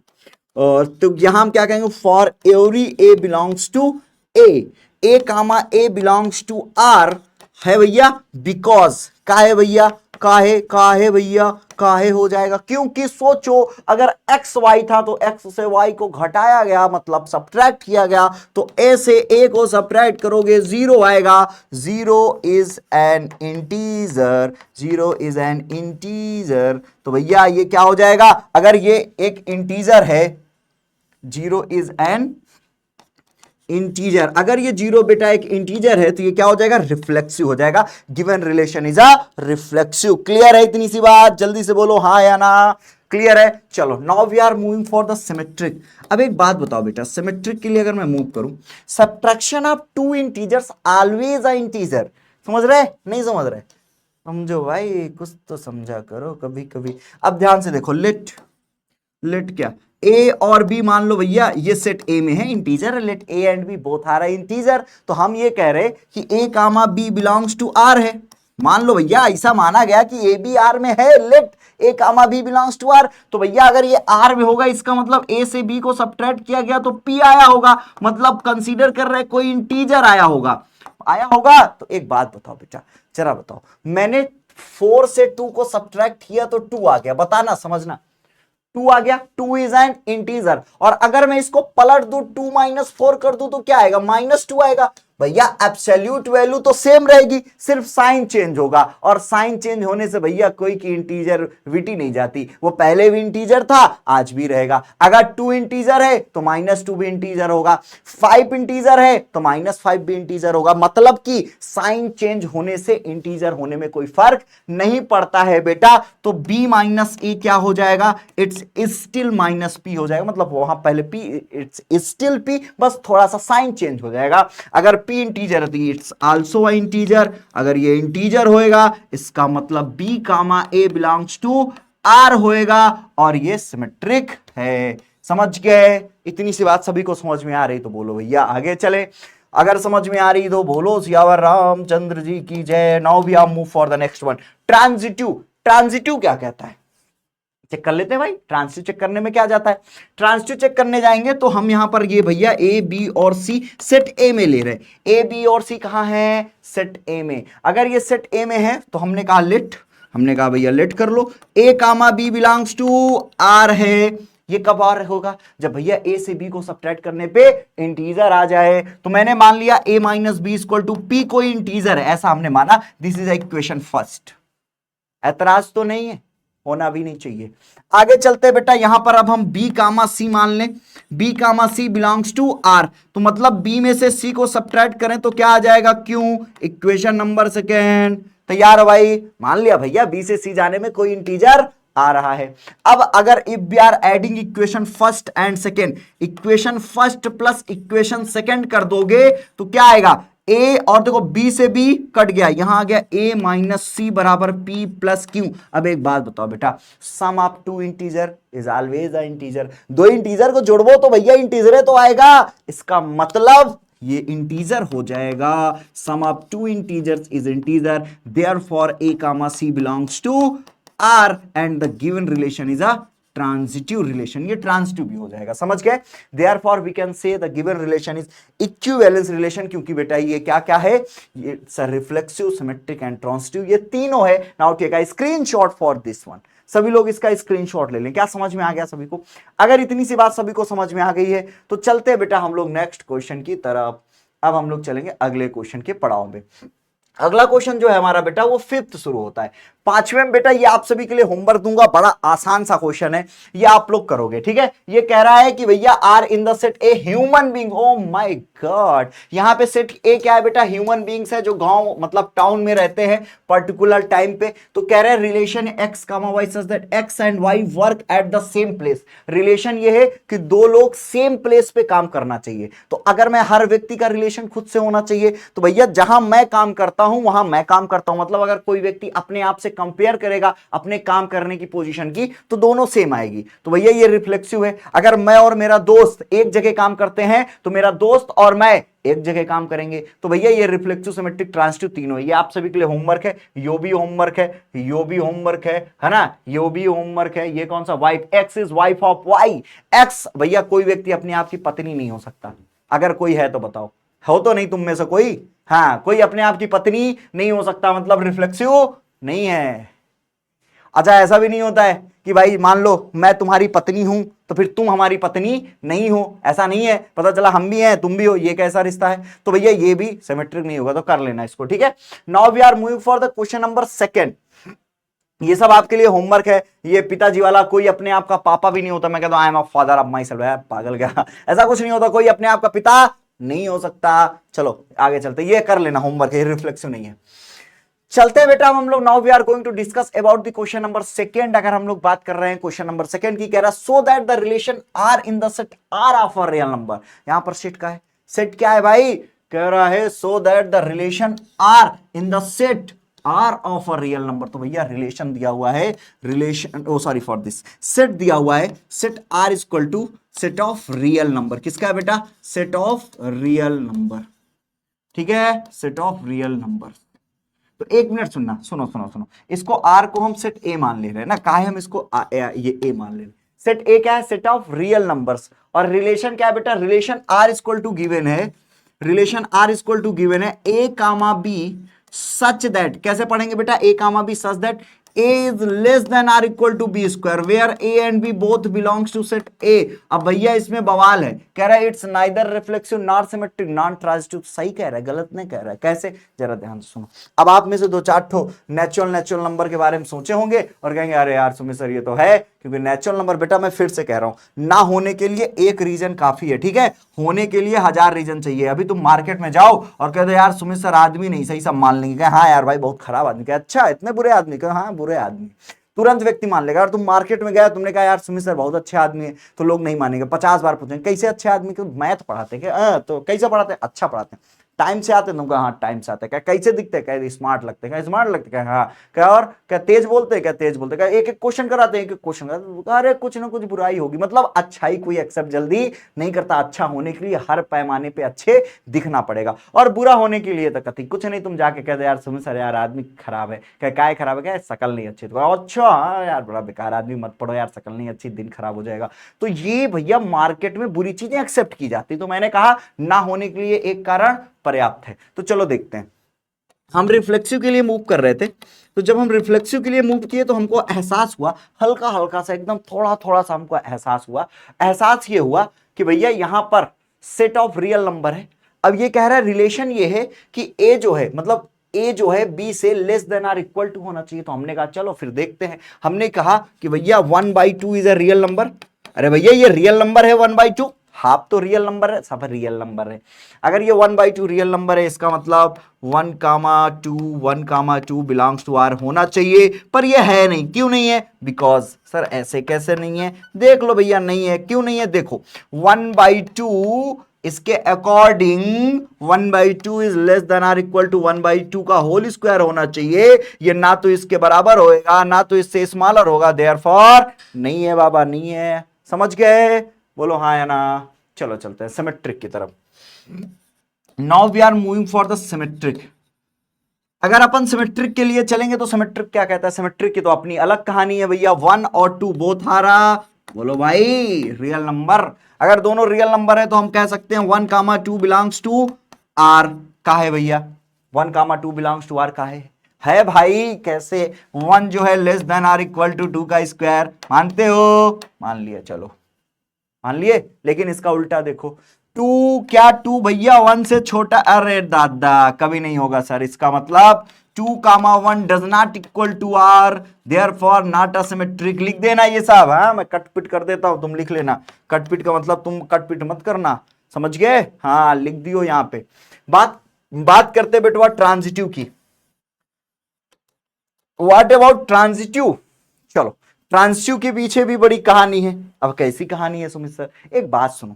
और तो यहां हम क्या कहेंगे, for every A belongs to A comma A belongs to R है भैया, बिकॉज काहे भैया, काहे भैया, काहे हो जाएगा, क्योंकि सोचो अगर एक्स वाई था तो एक्स से वाई को घटाया गया, मतलब सब्ट्रैक्ट किया गया, तो ए से ए को सब्ट्रैक्ट करोगे 0 आएगा। 0 is an integer, 0 is an integer. तो भैया ये क्या हो जाएगा, अगर ये एक इंटीजर है, 0 इज एन इंटीजर, अगर ये 0 बेटा एक इंटीजर है तो ये क्या हो जाएगा, रिफ्लेक्सिव हो जाएगा। Given relation is a reflexive. Clear है इतनी सी बात, जल्दी से बोलो हाँ या ना, क्लियर है। चलो now we are moving for the symmetric. अब एक बात बताओ बेटा, सिमेट्रिक के लिए अगर मैं मूव करूं, subtraction of two integers always a integer. समझ रहे, नहीं समझ रहे, समझो भाई, कुछ तो समझा करो कभी कभी। अब ध्यान से देखो, लेट क्या, ए और बी मान लो भैया ये सेट ए में है integer, let A and B both are integer. तो हम ये कह रहे कि A comma B belongs to R है। मान लो भैया ऐसा माना गया कि ए बी आर में है, let A comma B belongs to R. तो भैया अगर ये आर में होगा, इसका मतलब ए से बी को सब्ट्रैक्ट किया गया तो पी आया होगा, मतलब कंसीडर कर रहे कोई इंटीजर आया होगा। तो एक बात बताओ बेटा, जरा बताओ, मैंने 4 से 2 को सब्ट्रैक्ट किया तो 2 आ गया, बताना, समझना, 2 आ गया, 2 इज एन इंटीजर। और अगर मैं इसको पलट दूं, 2 - 4 कर दूं तो क्या आएगा, -2 आएगा। भैया एब्सोल्यूट वैल्यू तो सेम रहेगी, सिर्फ साइन चेंज होगा। और साइन चेंज होने से भैया कोई की इंटीजर विटी नहीं जाती, वो पहले भी इंटीजर था आज भी रहेगा। अगर 2 इंटीजर है तो -2 भी इंटीजर होगा, 5 इंटीजर है तो -5 भी इंटीजर होगा। मतलब कि साइन चेंज होने से इंटीजर होने में कोई फर्क नहीं पड़ता है बेटा। तो b - a क्या हो जाएगा, इट्स स्टिल -p हो जाएगा, मतलब वहां पहले p, इट्स स्टिल p, बस थोड़ा सा साइन चेंज हो जाएगा। अगर p इंटीजर है इट्स आल्सो अ इंटीजर, अगर ये इंटीजर होएगा इसका मतलब b comma a belongs to r होएगा, और ये सिमेट्रिक है। समझ गए, इतनी सी बात सभी को समझ में आ रही तो बोलो भैया आगे चले। अगर समझ में आ रही तो बोलो सियावर रामचंद्र जी की जय। Now we are move for the next one, transitive क्या कहता है, चेक कर लेते हैं भाई। ट्रांजिटिव चेक करने में क्या जाता है, ट्रांजिटिव चेक करने जाएंगे तो हम यहां पर ये भैया ए बी और सी सेट ए में ले रहे हैं। ए बी और सी कहां है, सेट ए में। अगर ये सेट ए में है तो हमने कहा भैया लेट कर लो, ए comma B belongs to R है। ये कब आर होगा, जब भैया ए से बी को सब्ट्रैक्ट करने पे इंटीजर आ जाए। तो मैंने मान लिया a - b = p कोई इंटीजर है, ऐसा हमने माना। दिस इज इक्वेशन फर्स्ट, ऐतराज तो नहीं है, होना भी नहीं चाहिए। आगे चलते बेटा, यहां पर अब हम b कामा c मान लें, b comma c belongs to r। तो मतलब b में से c को सब्ट्रैक्ट करें तो क्या आ जाएगा, क्यों, इक्वेशन नंबर सेकेंड। तैयार है भाई, मान लिया भैया b से c जाने में कोई इंटीजर आ रहा है। अब अगर if we are adding equation first and second, equation first plus equation second कर दोगे तो क्या आएगा, ए और देखो बी से बी कट गया, यहां आ गया ए माइनस सी बराबर पी प्लस क्यू। अब एक बात बताओ बेटा, sum of two integer is always a integer, दो इंटीजर को जोड़बो तो भैया इंटीजर तो आएगा, इसका मतलब ये इंटीजर हो जाएगा। Sum of two integers is integer, therefore A comma C belongs to R and the given relation is a transitive relation, ये ट्रांजिटिव भी हो जाएगा, समझ गए। Therefore we can say the given relation is equivalence relation, क्योंकि बेटा ये क्या क्या है, ये रिफ्लेक्सिव, सिमेट्रिक एंड ट्रांजिटिव, ये तीनों है। Now take a screenshot for this one, सभी लोग इसका स्क्रीनशॉट ले लें। क्या समझ में आ गया सभी को? अगर इतनी सी बात सभी को समझ में आ गई है तो चलते हैं बेटा हम लोग नेक्स्ट क्वेश्चन की तरफ। अब हम लोग चलेंगे अगले क्वेश्चन के पड़ाव में। अगला क्वेश्चन जो है हमारा बेटा वो फिफ्थ शुरू होता है। पांचवें में बेटा ये आप सभी के लिए होमवर्क दूंगा, बड़ा आसान सा क्वेश्चन है, ये आप लोग करोगे, ठीक है। ये कह रहा है कि भैया R in the set A human being, oh my God, यहां पे सेट ए क्या है बेटा, ह्यूमन बीइंग्स है जो गांव मतलब टाउन में रहते हैं पर्टिकुलर टाइम पे। तो कह रहे हैं relation x comma Y such that x and y work at the same place. Relation ये है कि दो लोग सेम प्लेस पे काम करना चाहिए। तो अगर मैं हर व्यक्ति का रिलेशन खुद से होना चाहिए तो भैया जहां मैं काम करता हूं वहां मैं काम करता हूं, मतलब अगर कोई व्यक्ति अपने आप से कंपेयर करेगा अपने काम करने की पोजीशन की तो दोनों सेम आएगी। तो भैया ये रिफ्लेक्सिव है। अगर मैं और मेरा दोस्त एक जगह काम करते हैं तो मेरा दोस्त और मैं एक जगह काम करेंगे, तो भैया ये रिफ्लेक्सिव, सिमेट्रिक, ट्रांजिटिव तीनों है। ये आप सभी के लिए होमवर्क है, यो भी होमवर्क है, यो भी होमवर्क है ना, यो भी होमवर्क है। ये कौन सा, wife, x is wife of y. X भैया कोई व्यक्ति अपने आप की पत्नी नहीं हो सकता, अगर कोई है तो बताओ, हो तो नहीं तुम में से कोई, हाँ कोई अपने आप की पत्नी नहीं हो सकता, मतलब रिफ्लेक्सिव नहीं है। अच्छा ऐसा भी नहीं होता है कि भाई मान लो मैं तुम्हारी पत्नी हूं तो फिर तुम हमारी पत्नी नहीं हो, ऐसा नहीं है। पता चला हम भी हैं तुम भी हो, ये कैसा रिश्ता है? तो भैया ये भी सिमेट्रिक नहीं होगा, तो कर लेना इसको, ठीक है। Now we are moving for the question number second. ये सब आपके लिए होमवर्क है। ये पिताजी वाला, कोई अपने आप का पापा भी नहीं होता। मैं कहता हूं I am a father of my self, पागल क्या, ऐसा कुछ नहीं होता, कोई अपने आप का पिता नहीं हो सकता। चलो आगे चलते, ये कर लेना होमवर्क है, रिफ्लेक्सिव नहीं है। चलते हैं बेटा हम लोग, now we are going to discuss about the question number second. अगर हम लोग बात कर रहे हैं क्वेश्चन नंबर सेकंड की, कह रहा so that the relation R in the set R of a real number. यहां पर सेट का है, सेट क्या है भाई, कह रहा है so that the relation R in the set R of a real number. तो भैया रिलेशन दिया हुआ है, relation, oh sorry for this, set दिया हुआ है, set R is equal to set of real number. किसका है बेटा, सेट ऑफ रियल नंबर, ठीक है, सेट ऑफ रियल नंबर। तो एक मिनट सुनना, सुनो सुनो सुनो, इसको आर को हम सेट ए मान ले रहे हैं ना, कहा है हम इसको ये ए मान ले रहे हैं। सेट ए क्या है, सेट ऑफ रियल नंबर्स, और रिलेशन क्या है बेटा, relation R equal to given है, relation R equal to given है A comma B such that, कैसे पढ़ेंगे बेटा, A comma B such that a is less than or equal to b square where a and b both belongs to set a। अब भैया इसमें बवाल है, कह रहा है it's neither reflexive not symmetric non transitive. सही कह रहा है, गलत नहीं कह रहा है, कैसे, जरा ध्यान से सुनो। अब आप में से दो चार ठो नेचुरल नंबर के बारे में सोचे होंगे और कहेंगे अरे यार सुमित सर ये तो है, क्योंकि नेचुरल नंबर बेटा मैं फिर से कह रहा हूं, ना होने के लिए एक रीजन काफी है, ठीक है, होने के लिए 1000 रीजन चाहिए। अभी तुम मार्केट में जाओ और कहते यार सुमित सर आदमी नहीं सही, सब मान लेंगे, हाँ यार भाई बहुत खराब आदमी, क्या अच्छा इतने बुरे आदमी, क्या हाँ बुरे आदमी, तुरंत व्यक्ति मान लेगा। और तुम मार्केट में गया, तुमने कहा यार सुमित सर बहुत अच्छे आदमी है, तो लोग नहीं मानेंगे, 50 बार पूछेंगे कैसे अच्छे आदमी, क्यों मैथ पढ़ाते हैं, तो कैसे पढ़ाते हैं, अच्छा पढ़ाते हैं, टाइम से आते, तुमको हाँ टाइम से आते, क्या कैसे दिखते हैं, क्या स्मार्ट लगते हैं, क्या स्मार्ट लगते, क्या हाँ, क्या और क्या तेज बोलते हैं, क्या तेज बोलते, क्या एक एक क्वेश्चन कराते हैं, एक एक क्वेश्चन कराते, अरे कुछ ना कुछ बुराई होगी, मतलब अच्छाई कोई एक्सेप्ट जल्दी नहीं करता। अच्छा होने के लिए हर पैमाने पे अच्छे दिखना पड़ेगा, और बुरा होने के लिए तो कभी कुछ नहीं, तुम जाके कहते यार सुमित सर यार आदमी खराब है, क्या खराब है, क्या शकल नहीं अच्छी, तो अच्छा हाँ यार बड़ा बेकार आदमी, मत पढ़ो यार शकल नहीं अच्छी, दिन खराब हो जाएगा। तो ये भैया मार्केट में बुरी चीजें एक्सेप्ट की जाती, तो मैंने कहा ना होने के लिए एक कारण पर्याप्त है। तो चलो देखते हैं, हम रिफ्लेक्सिव के लिए मूव कर रहे थे, तो जब हम रिफ्लेक्सिव के लिए मूव किए तो हमको एहसास हुआ, हल्का हल्का सा एकदम थोड़ा थोड़ा सा हमको एहसास हुआ। एहसास ये हुआ कि भैया यहां पर सेट ऑफ रियल नंबर है। अब ये कह रहा है रिलेशन ये है कि ए जो है, मतलब ए जो है बी से less than R equal to होना चाहिए। तो हमने कहा चलो फिर देखते हैं। हमने कहा कि भैया 1/2 इज अ रियल नंबर। अरे भैया ये रियल नंबर है 1/2, हाफ तो रियल नंबर है, सब रियल नंबर है। अगर ये 1/2 रियल नंबर है, इसका मतलब 1,2 बिलोंग्स टू आर होना चाहिए, पर ये है नहीं। क्यों नहीं है? बिकॉज सर ऐसे कैसे नहीं है, देख लो भैया, नहीं है। क्यों नहीं है? देखो 1/2 इसके according 1/2 is less than R equal to 1/2 का होल स्क्वायर होना चाहिए। ये ना तो इसके बराबर होएगा, ना तो इससे स्मॉलर होगा, देयरफॉर नहीं है बाबा, नहीं है। समझ गए? बोलो हाँ या ना। चलो चलते हैं सिमेट्रिक की तरफ। Now we are moving for the symmetric. अगर अपन सिमेट्रिक के लिए चलेंगे तो सिमेट्रिक क्या कहता है? सिमेट्रिक की तो अपनी अलग कहानी है भैया। 1 और 2 बोथ आ रहा, बोलो भाई रियल नंबर। अगर दोनों रियल नंबर है तो हम कह सकते हैं 1,2 बिलोंग्स टू आर का है भैया। 1,2 बिलोंग्स टू आर का है भाई। कैसे? 1 जो है less than R equal to 2 का स्क्वायर, मानते हो? मान लिया, चलो मान लिए। लेकिन इसका उल्टा देखो, 2 क्या 2 भैया 1 से छोटा? अरे दादा कभी नहीं होगा सर। इसका मतलब 2,1 does not equal to R, therefore not asymmetric. लिख देना ये सब। हाँ मैं कट पिट कर देता हूं, तुम लिख लेना। कट पिट का मतलब तुम कट पिट मत करना, समझ गए? हाँ लिख दियो यहां पे। बात करते बेटवा ट्रांजिटिव की। What about transitive? चलो ट्रांजिटिव के पीछे भी बड़ी कहानी है। अब कैसी कहानी है सुमित सर? एक बात सुनो,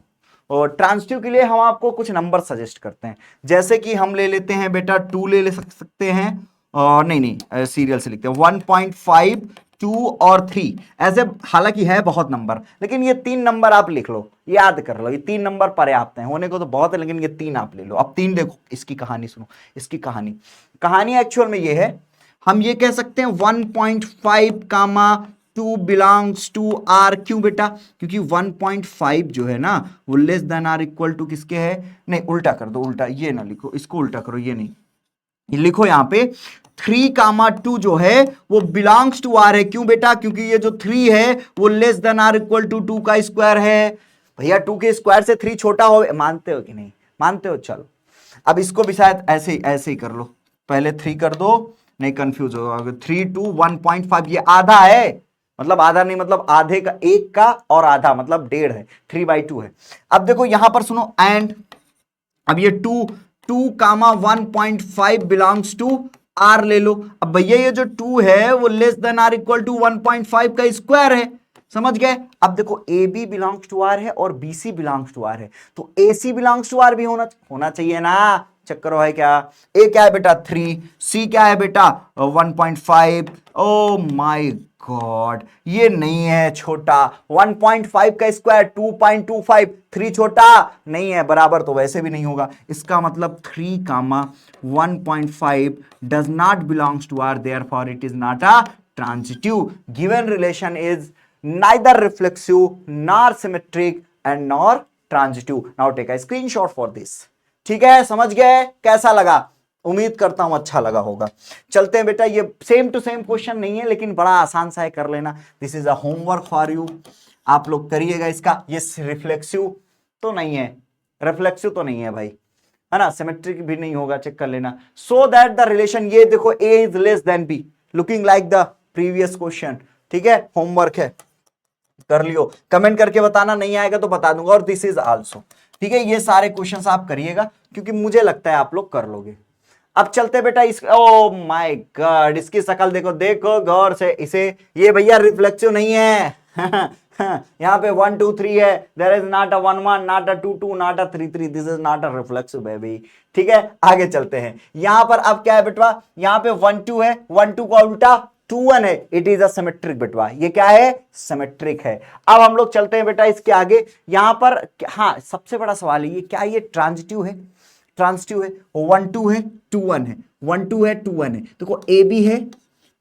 और ट्रांजिटिव के लिए हम आपको कुछ नंबर सजेस्ट करते हैं। जैसे कि हम ले लेते हैं बेटा 2 ले सकते हैं, और नहीं सीरियल से लिखते हैं 1.5, 2 और 3 ऐसे। हालांकि है बहुत नंबर, लेकिन ये 3 नंबर आप लिख लो, याद कर लो। ये 3 नंबर पर्याप्त हैं, होने को तो बहुत है, लेकिन ये 3 आप ले लो। अब 3 देखो, इसकी कहानी सुनो। इसकी कहानी एक्चुअल में ये है, हम ये कह सकते हैं 1.5 कामा 2 बिलोंग्स टू आर। क्यों बेटा? क्योंकि 1.5 जो है ना वो less than R equal to किसके है? नहीं उल्टा कर दो, उल्टा ये ना लिखो, इसको उल्टा करो, ये नहीं, ये लिखो यहां पे 3,2 जो है वो बिलोंग्स टू आर है। क्यों बेटा? क्योंकि ये जो 3 है वो less than R equal to 2 का स्क्वायर है। भैया 2 के स्क्वायर से 3 छोटा हो, मानते हो कि नहीं मानते हो? चलो अब इसको भी शायद ऐसे ही कर लो। पहले 3 कर दो, नहीं कंफ्यूज होगा। 3 2 1.5 ये आधा है, मतलब आधा नहीं, मतलब आधे का, एक का और आधा मतलब 1.5 है, 3/2 है। अब देखो यहां पर सुनो, एंड अब ये 2,1.5 बिलोंग्स टू आर ले लो। अब भैया ये जो 2 है वो less than R equal to 1.5 का स्क्वायर है, समझ गए? अब देखो A B belongs to R है और B C belongs to R है, तो A C belongs to R भी होना चाहिए ना। चक्कर है क्या? ए क्या है बेटा 3, सी क्या है बेटा 1.5। ओ माय गॉड, ये नहीं है छोटा। 1.5 का स्क्वायर 2.25, 3 छोटा नहीं है, बराबर तो वैसे भी नहीं होगा। इसका मतलब 3 comma 1.5 does not belongs to R, therefore it is not a transitive. Given relation is neither reflexive nor symmetric and nor transitive. Now take a screenshot for this. ठीक है, समझ गए? कैसा लगा? उम्मीद करता हूं अच्छा लगा होगा। चलते हैं बेटा, ये सेम टू सेम क्वेश्चन नहीं है, लेकिन बड़ा आसान सा है, कर लेना। This is a homework for you, आप लोग करिएगा इसका। ये रिफ्लेक्सिव तो नहीं है, रिफ्लेक्सिव तो नहीं है भाई, है ना? सिमेट्रिक भी नहीं होगा, चेक कर लेना। सो दैट द रिलेशन, ये देखो A is less than B, looking like the previous question. ठीक है, होमवर्क है, कर लियो। कमेंट करके बताना, नहीं आएगा तो बता दूंगा। और दिस इज आल्सो, ठीक है, ये सारे क्वेश्चंस आप करिएगा, क्योंकि मुझे लगता है आप लोग कर लोगे। अब चलते बेटा इस, ओ माय गॉड, इसकी शक्ल देखो, देखो गौर से इसे। ये भैया रिफ्लेक्सिव नहीं है। यहाँ पे 1 2 3 है, there is not a 1 1, not a 2 2, not a 3 3, this is not a reflexive baby. ठीक है, आगे चलते हैं। यहां पर अब क्या है बेटवा? यहाँ पे 1 2 है, 1 2 का उल्टा 2 1 है, इट इज अ सिमेट्रिक बेटवा। ये क्या है? सिमेट्रिक है। अब हम लोग चलते हैं बेटा इसके आगे। यहां पर हाँ सबसे बड़ा सवाल है, ये क्या ये ट्रांजिटिव है? ट्रांजिटिव है। 1 2 है, 2 1 है, 1 2 है, 2 1 है। देखो ए बी है,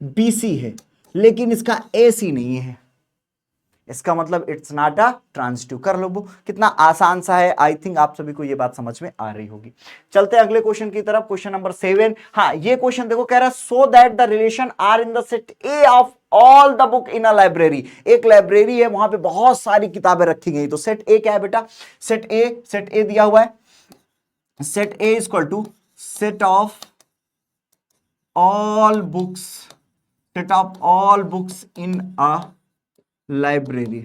बी सी है, लेकिन इसका ए सी नहीं है, इसका मतलब इट्स नॉट अ ट्रांजिटिव। कर लो, वो कितना आसान सा है। आई थिंक आप सभी को ये बात समझ में आ रही होगी। चलते हैं अगले क्वेश्चन की तरफ, क्वेश्चन नंबर 7। हाँ ये क्वेश्चन देखो, कह रहा है so that the relation R in the set A of all the book in a library. एक लाइब्रेरी है, वहां पे बहुत सारी किताबें रखी गई, तो सेट ए क्या है बेटा? सेट ए दिया हुआ है, set A is equal to set of all books, set of all books in a library.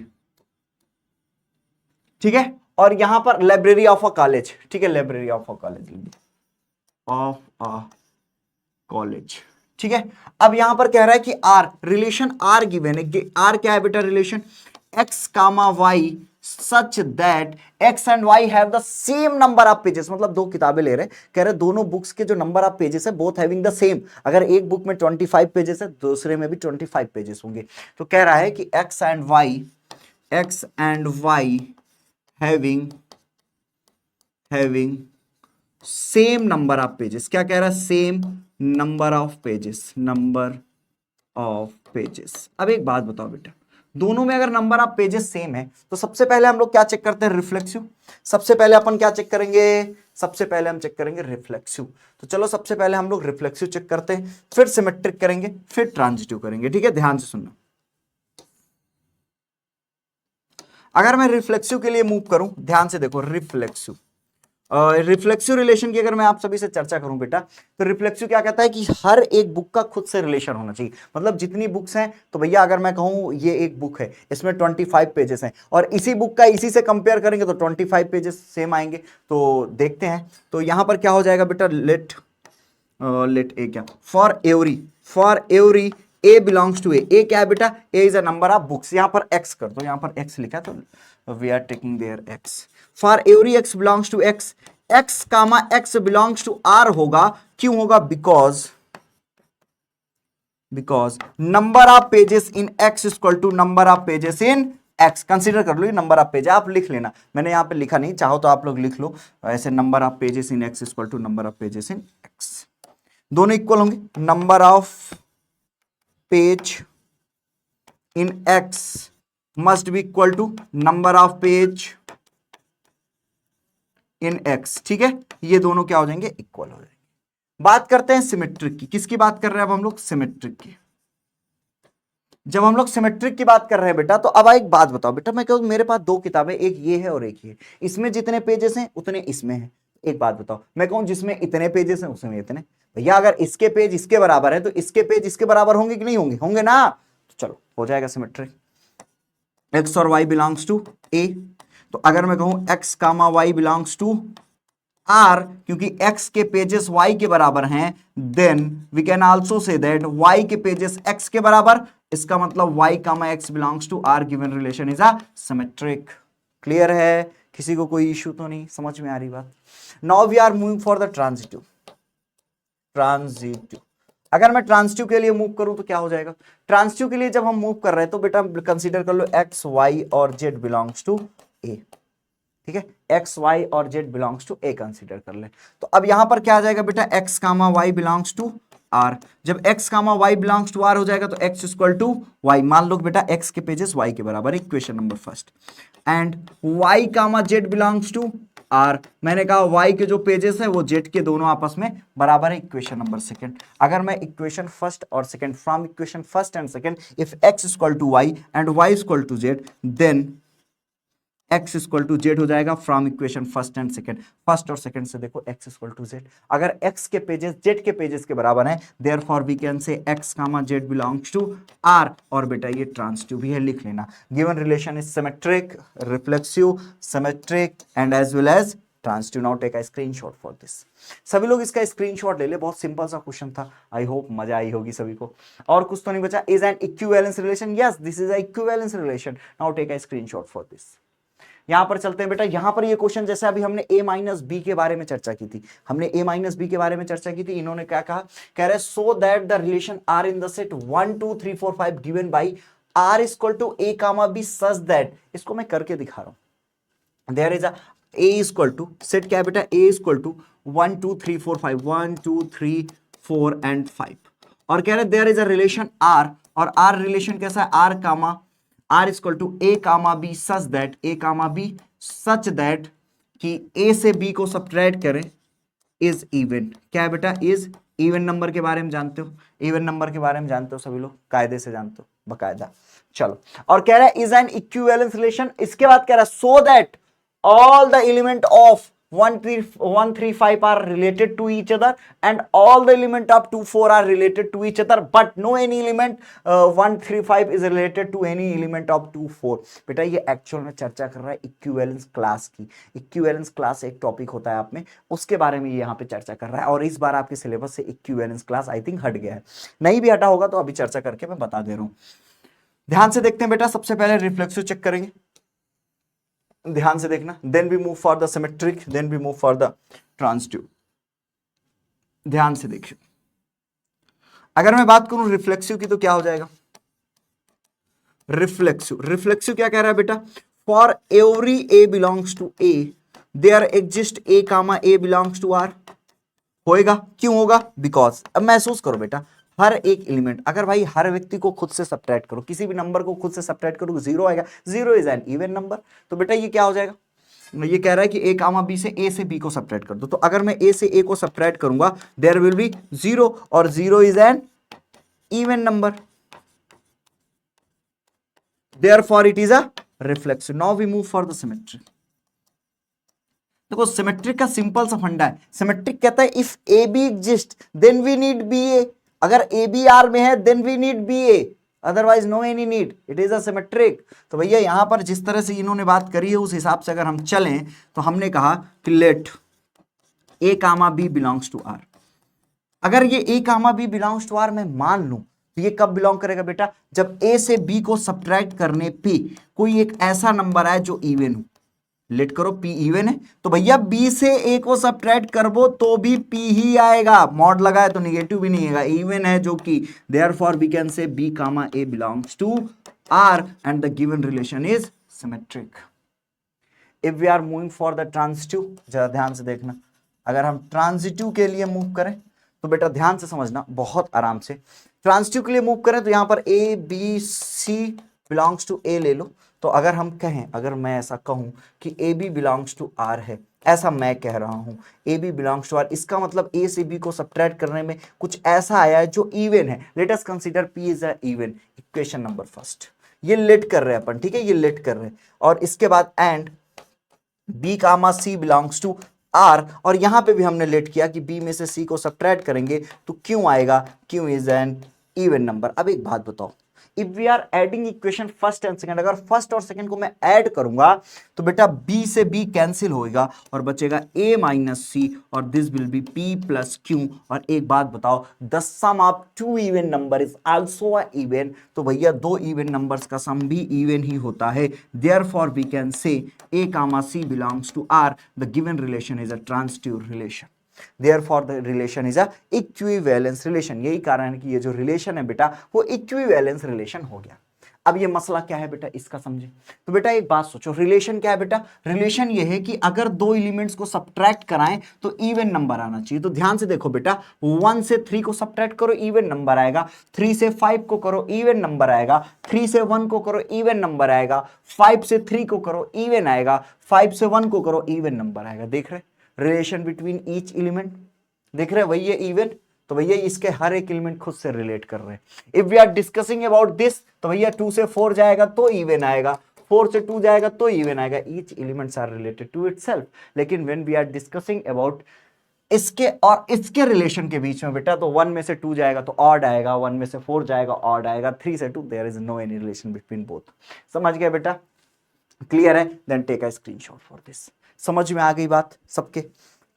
ठीक है, और यहां पर लाइब्रेरी ऑफ अ कॉलेज, ठीक है, library of a college, of a college, ठीक है। अब यहां पर कह रहा है कि आर, रिलेशन आर गिवन है, आर क्या है बेटा, relation x comma Y such that x and y have the same number of pages, मतलब दो किताबें ले रहे, कह रहे दोनों बुक्स के जो नंबर ऑफ पेजेस है बोथ हैविंग द सेम, अगर एक बुक में 25 पेजेस है दूसरे में भी 25 पेजेस होंगे, तो कह रहा है कि x and y having same number of pages, क्या कह रहा है, सेम नंबर ऑफ पेजेस। अब एक बात बताओ बेटा, दोनों में अगर नंबर ऑफ पेजेस सेम है तो सबसे पहले हम लोग क्या चेक करते हैं, रिफ्लेक्सिव। सबसे पहले अपन क्या चेक करेंगे, सबसे पहले हम चेक करेंगे रिफ्लेक्सिव। तो चलो सबसे पहले हम लोग रिफ्लेक्सिव चेक करते हैं, फिर सिमेट्रिक करेंगे, फिर ट्रांजिटिव करेंगे, ठीक है, ध्यान से सुनना। अगर मैं रिफ्लेक्सिव के लिए मूव करूं, ध्यान से देखो, रिफ्लेक्सिव रिलेशन की अगर मैं आप सभी से चर्चा करूं बेटा, तो रिफ्लेक्सिव क्या कहता है कि हर एक बुक का खुद से रिलेशन होना चाहिए, मतलब जितनी बुक्स हैं, तो भैया अगर मैं कहूं ये एक बुक है, इसमें 25 पेजेस हैं, और इसी बुक का इसी से कंपेयर करेंगे तो 25 पेजेस सेम आएंगे, तो देखते हैं। तो यहां पर क्या हो जाएगा बेटा, लेट ए, क्या, for every A belongs to A क्या है बेटा, A is a number of books, यहां पर एक्स कर दो, यहां पर एक्स लिखा है तो we are taking there x, for every x belongs to x, x comma x belongs to R होगा, क्यों होगा, because number of pages in x equal to number of pages in x, consider कर लो ये number of page, आप लिख लेना, मैंने यहां पे लिखा नहीं, चाहो तो आप लोग लिख लो ऐसे, number of pages in x equal to number of pages in x, दोनों इक्वल होंगे, number of page in x must be equal to number of page in x, ठीक है, ये दोनों क्या हो जाएंगे, इक्वल हो जाएंगे। बात करते हैं सिमेट्रिक की, किसकी बात कर रहे हैं अब हम लोग, सिमेट्रिक की। जब हम लोग सिमेट्रिक की बात कर रहे हैं बेटा, तो अब एक बात बताओ बेटा, मैं कहूँ मेरे पास दो किताबें, एक ये है और एक ये, इसमें जितने पेजेस हैं उतने इसमें हैं, एक बात बताओ, मैं कहूँ जिसमें इतने पेजेस हैं उसमें इतने, भैया अगर इसके पेज इसके बराबर है तो इसके पेज इसके बराबर होंगे कि नहीं होंगे, होंगे ना, तो चलो हो जाएगा सिमेट्रिक। एक्स और वाई बिलोंग्स टू ए, तो अगर मैं कहूं x comma Y belongs to R, क्योंकि x के पेजेस y के बराबर हैं, then we can also say that y के पेजेस x के बराबर, इसका मतलब y comma x belongs to r, given relation is a symmetric. Clear है, किसी को कोई इशू तो नहीं, समझ में आ रही बात। Now we are moving for the transitive. अगर मैं ट्रांजिटिव के लिए मूव करूं तो क्या हो जाएगा, ट्रांजिटिव के लिए जब हम मूव कर रहे हैं तो बेटा कंसीडर कर लो x y और z बिलोंग्स टू a, ठीक है, एक्स वाई और z belongs to A consider कर ले, तो अब यहां पर क्या आ जाएगा बेटा, X comma Y belongs to R, जब X comma Y belongs to R हो जाएगा तो एक्स इक्वल टू वाई, मान लो बेटा एक्स के पेजेस वाई के बराबर, equation number first, and y comma z belongs to R, मैंने कहा वाई के जो पेजेस है वो जेड के दोनों आपस में बराबर है, इक्वेशन नंबर सेकंड। अगर मैं इक्वेशन फर्स्ट और second, from equation first and second, if x equal to y and y equal to z, then x equal to z हो जाएगा, from equation first and second, first और second से देखो x equal to z, अगर x के pages z के pages के बराबर हैं, therefore we can say x comma z belongs to r, और बेटा ये ट्रांजिटिव भी है, लिख लेना, given relation is symmetric, reflexive, symmetric and as well as transitive. Now take a screenshot for this, सभी लोग इसका स्क्रीनशॉट ले ले, बहुत सिंपल सा क्वेश्चन था, आई होप मजा आई होगी सभी को, और कुछ तो नहीं बचा। Is an equivalence relation, yes this is a equivalence relation, now take a screenshot for this. यहां पर चलते हैं बेटा, यहां पर ये क्वेश्चन जैसे अभी हमने a माइनस बी के बारे में चर्चा की थी, हमने a माइनस बी के बारे में चर्चा की थी, इन्होंने क्या कहा, कह रहे so that the relation R in the set 1 2 3 4 5 given by R equal to A comma B such that, इसको मैं करके दिखा रहा हूं, there is a a equal to set क्या है बेटा, a इक्वल टू 1 2 3 4 5 1 2 3 4 एंड 5, और कह रहे there is a relation r, और r रिलेशन कैसा है, r comma R equal to A comma B such that कि ए से बी को सब्ट्रैक्ट करें इज इवन, क्या है बेटा, इज इवन नंबर के बारे में जानते हो, इवन नंबर के बारे में जानते हो सभी लोग, कायदे से जानते हो बकायदा। चलो, और कह रहा है इज एन इक्विवेलेंस रिलेशन, इसके बाद कह रहा है so that all the element of 135 are related to each other and all the element of 24 are related to each other, but no any element 135 is related to any element of 24. बेटा ये actual में चर्चा कर रहा है equivalence class की। Equivalence class एक topic होता है आप में, उसके बारे में यहाँ पे चर्चा कर रहा है। और इस बार आपके सिलेबस से इक्विवेलेंस क्लास आई थिंक हट गया है, नहीं भी हटा होगा तो अभी चर्चा करके मैं बता दे रहा हूं। ध्यान से देखते हैं बेटा, सबसे पहले रिफ्लेक्सिव चेक करेंगे, ध्यान से देखना, then we move for the symmetric, then we move for the transitive. ध्यान से देखिए, अगर मैं बात करूं रिफ्लेक्सिव की तो क्या हो जाएगा, रिफ्लेक्सिव क्या कह रहा है बेटा, for every A belongs to A there exist A comma A belongs to R. होएगा, क्यों होगा, बिकॉज अब महसूस करो बेटा, हर एक एलिमेंट, अगर भाई हर व्यक्ति को खुद से सब्ट्रैक्ट करो, किसी भी नंबर को खुद से सब्ट्रैक्ट करो, जीरो आएगा। Zero is an even number, तो बेटा ये क्या हो जाएगा, ये कह रहा है कि ए कामा बी से ए से बी को सब्ट्रैक्ट कर दो। तो अगर मैं ए से ए को सब्ट्रैक्ट करूंगा देयर विल बी जीरो, और zero is an even number, therefore it is a reflexive. Now we move for the symmetric. देखो सिमेट्रिक का सिंपल सा फंडा है, सिमेट्रिक कहता है if A B exist then we need B A, अगर A B R में है then we need B A, otherwise no any need, it is a symmetric. तो भैया यहां पर जिस तरह से इन्होंने बात करी है उस हिसाब से अगर हम चलें तो हमने कहा कि let A comma B belongs to R. अगर ये A comma B belongs to R मैं मान लूं तो ये कब बिलोंग करेगा बेटा, जब ए से बी को सब्ट्रैक्ट करने पे कोई एक ऐसा नंबर आए जो इवन हो। लेट करो पी इवन है तो भैया बी से ए को सब्ट्रैक्ट करबो तो भी पी ही आएगा, मॉड लगा है तो निगेटिव भी नहीं आएगा, इवन है जो कि therefore we can say B comma A belongs to R and the given relation is symmetric. If we are moving for the transitive, जरा ध्यान से देखना, अगर हम ट्रांजिटिव के लिए मूव करें तो बेटा ध्यान से समझना बहुत आराम से, ट्रांजिटिव के लिए मूव करें तो यहां पर A B C belongs to A ले लो। तो अगर हम कहें, अगर मैं ऐसा कहूं कि A B belongs to R है, ऐसा मैं कह रहा हूं A B belongs to R, इसका मतलब ए से बी को सब्ट्रैक्ट करने में कुछ ऐसा आया है जो इवन है। Late us consider P is a even, equation number first, ये लेट कर रहे हैं अपन, ठीक है, ये लेट कर रहे हैं, और इसके बाद and B comma C belongs to R, और यहां पे भी हमने लेट किया कि बी में से सी को सब्ट्रैक्ट करेंगे तो क्यों आएगा, क्यों इज एन इवन नंबर। अब एक बात बताओ, if we are adding equation first and second, अगर फर्स्ट और सेकंड को मैं ऐड करूंगा तो बेटा b से b कैंसिल होएगा और बचेगा a माइनस सी, और this will be p plus q। और एक बात बताओ, the sum of two even number is also a even, तो भैया दो इवन नंबर्स का सम भी इवन ही होता है, therefore we can say a comma c belongs to r, the given relation is a transitive relation, therefore the relation is a equivalence relation। यही कारण है कि ये जो रिलेशन है बेटा वो इक्विवेलेंस रिलेशन हो गया। अब ये मसला क्या है बेटा, इसका समझे तो बेटा एक बात सोचो, रिलेशन क्या है बेटा, रिलेशन ये है कि अगर दो एलिमेंट्स को सब्ट्रैक्ट कराएं तो इवन नंबर आना चाहिए। तो ध्यान से देखो बेटा, 1 से 3 को सब्ट्रैक्ट करो इवन नंबर आएगा, 3 से 5 को करो इवन नंबर आएगा, 3 से 1 को करो इवन नंबर आएगा, 5 से 3 को करो इवन आएगा, 5 से 1 को करो इवन नंबर आएगा। देख रहे रिलेशन बिटवीन ईच एलिमेंट, देख रहे वही है इवन, तो भैया इसके हर एक एलिमेंट खुद से रिलेट कर रहे हैं। If we are discussing about this तो भैया 2 से 4 जाएगा तो इवन आएगा, 4 से 2 जाएगा तो इवन आएगा, each elements are related to itself. लेकिन when we are discussing about इसके और इसके रिलेशन के बीच में बेटा, तो 1 में से 2 जाएगा तो ऑड आएगा, 1 में से 4 जाएगा ऑड आएगा, 3 से 2 there is no any relation between both. समझ गए बेटा, क्लियर है, then take a screenshot for this. समझ में आ गई बात सबके,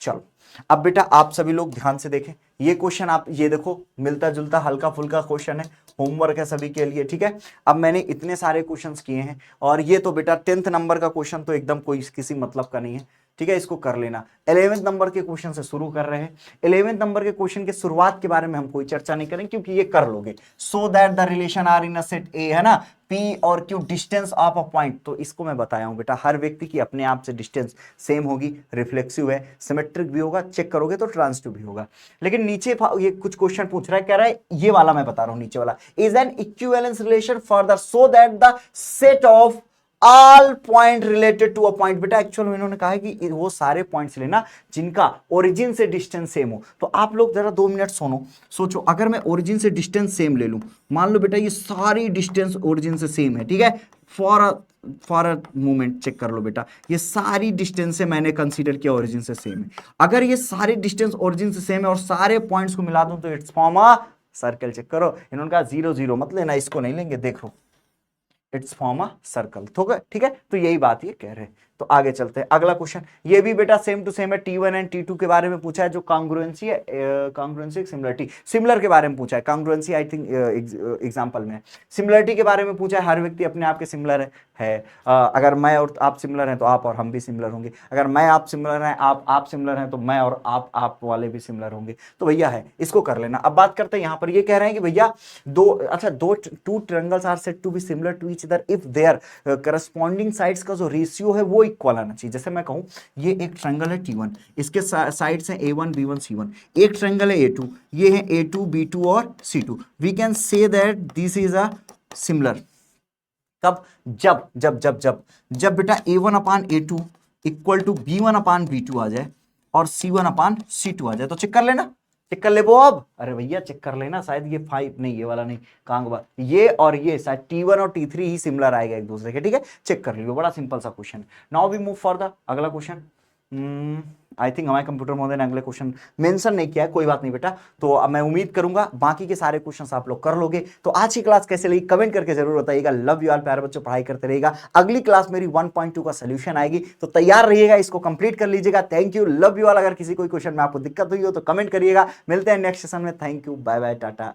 चलो अब बेटा आप सभी लोग ध्यान से देखें, ये क्वेश्चन आप ये देखो मिलता जुलता हल्का फुल्का क्वेश्चन है, होमवर्क है सभी के लिए, ठीक है। अब मैंने इतने सारे क्वेश्चंस किए हैं और ये तो बेटा 10th नंबर का क्वेश्चन तो एकदम कोई किसी मतलब का नहीं है, ठीक है, इसको कर लेना। 11th नंबर के क्वेश्चन से शुरू कर रहे हैं, 11th नंबर के क्वेश्चन के शुरुआत के बारे में हम कोई चर्चा नहीं करेंगे क्योंकि ये कर लोगे। So that the relation R in a set A, है ना, P और Q distance of a point, तो इसको मैं बताया हूं बेटा, हर व्यक्ति की अपने आप से डिस्टेंस सेम होगी, रिफ्लेक्सिव है, सिमेट्रिक भी होगा, चेक करोगे तो ट्रांजिटिव भी होगा। लेकिन नीचे ये कुछ क्वेश्चन पूछ रहा है, कह रहा है ये वाला मैं बता रहा हूं, नीचे वाला is an equivalence relation for the so that the set of all point related to a point. बेटा एक्चुअल में इन्होंने कहा है कि वो सारे पॉइंट्स लेना जिनका ओरिजिन से डिस्टेंस सेम हो। तो आप लोग जरा 2 मिनट सोचो, अगर मैं ओरिजिन से डिस्टेंस सेम ले लूं, मान लो बेटा ये सारी डिस्टेंस ओरिजिन से सेम है, ठीक है, फॉर अ मोमेंट चेक कर लो बेटा, ये सारी डिस्टेंस से मैंने कंसीडर किया ओरिजिन से सेम है। अगर ये सारी डिस्टेंस ओरिजिन से सेम है और सारे पॉइंट्स को मिला दूं तो it's form a circle. Check करो, इन्होंने कहा 0 0 मत लेना, इसको नहीं लेंगे, देखो इट्स फॉर्म अ सर्कल। ठीक है, तो यही बात ये कह रहे हैं। तो आगे चलते हैं, अगला क्वेश्चन ये भी बेटा सेम टू सेम है, T1 एंड T2 के बारे में पूछा है, जो कांग्रुएंसी है, कांग्रुएंसी सिमिलरिटी, सिमिलर के बारे में पूछा है, कांग्रुएंसी आई थिंक एग्जांपल में, सिमिलरिटी के बारे में पूछा है, हर व्यक्ति अपने आप के सिमिलर है। अगर मैं और आप सिमिलर हैं तो आप और हम भी सिमिलर होंगे, अगर मैं आप सिमिलर हैं, आप सिमिलर हैं, तो मैं और आप वाले भी सिमिलर होंगे। तो भैया है, इसको कर लेना। अब बात करते हैं, यहां पर ये कह रहे हैं कि भैया two triangles are said to be similar to each other if their corresponding sides का जो रेशियो है वो इक्वल आना चाहिए। जैसे मैं कहूं ये एक ट्रायंगल है T1, इसके साइड्स हैं A1 B1 C1, एक ट्रायंगल है A2, ये है A2 B2 और C2, we can say that this is a similar. कब? जब बेटा A1 upon A2 equal to B1 upon B2 आ जाए और C1 अपान C2 आ जाए। तो चेक कर लेना, चेक कर ले वो। अब अरे भैया चेक कर लेना, शायद ये 5 नहीं, ये वाला नहीं, कहां ये और ये शायद T1 और T3 ही सिमिलर आएगा एक दूसरे के। ठीक है, चेक कर लियो, बड़ा सिंपल सा question. Now we move for the अगला क्वेश्चन। आई थिंक हमारे कंप्यूटर महोदय ने अगले क्वेश्चन मेंशन नहीं किया है, कोई बात नहीं बेटा। तो अब मैं उम्मीद करूंगा बाकी के सारे क्वेश्चंस आप लोग कर लोगे। तो आज की क्लास कैसे लगी कमेंट करके जरूर बताइएगा। लव यू ऑल प्यारे बच्चों, पढ़ाई करते रहिएगा। अगली क्लास मेरी 1.2 का सोल्यूशन आएगी, तो तैयार रहिएगा, इसको कंप्लीट कर लीजिएगा। Thank you, love you all. अगर किसी कोई क्वेश्चन में आपको दिक्कत हुई हो तो कमेंट करिएगा। मिलते हैं नेक्स्ट सेशन में। Thank you, bye bye, Tata.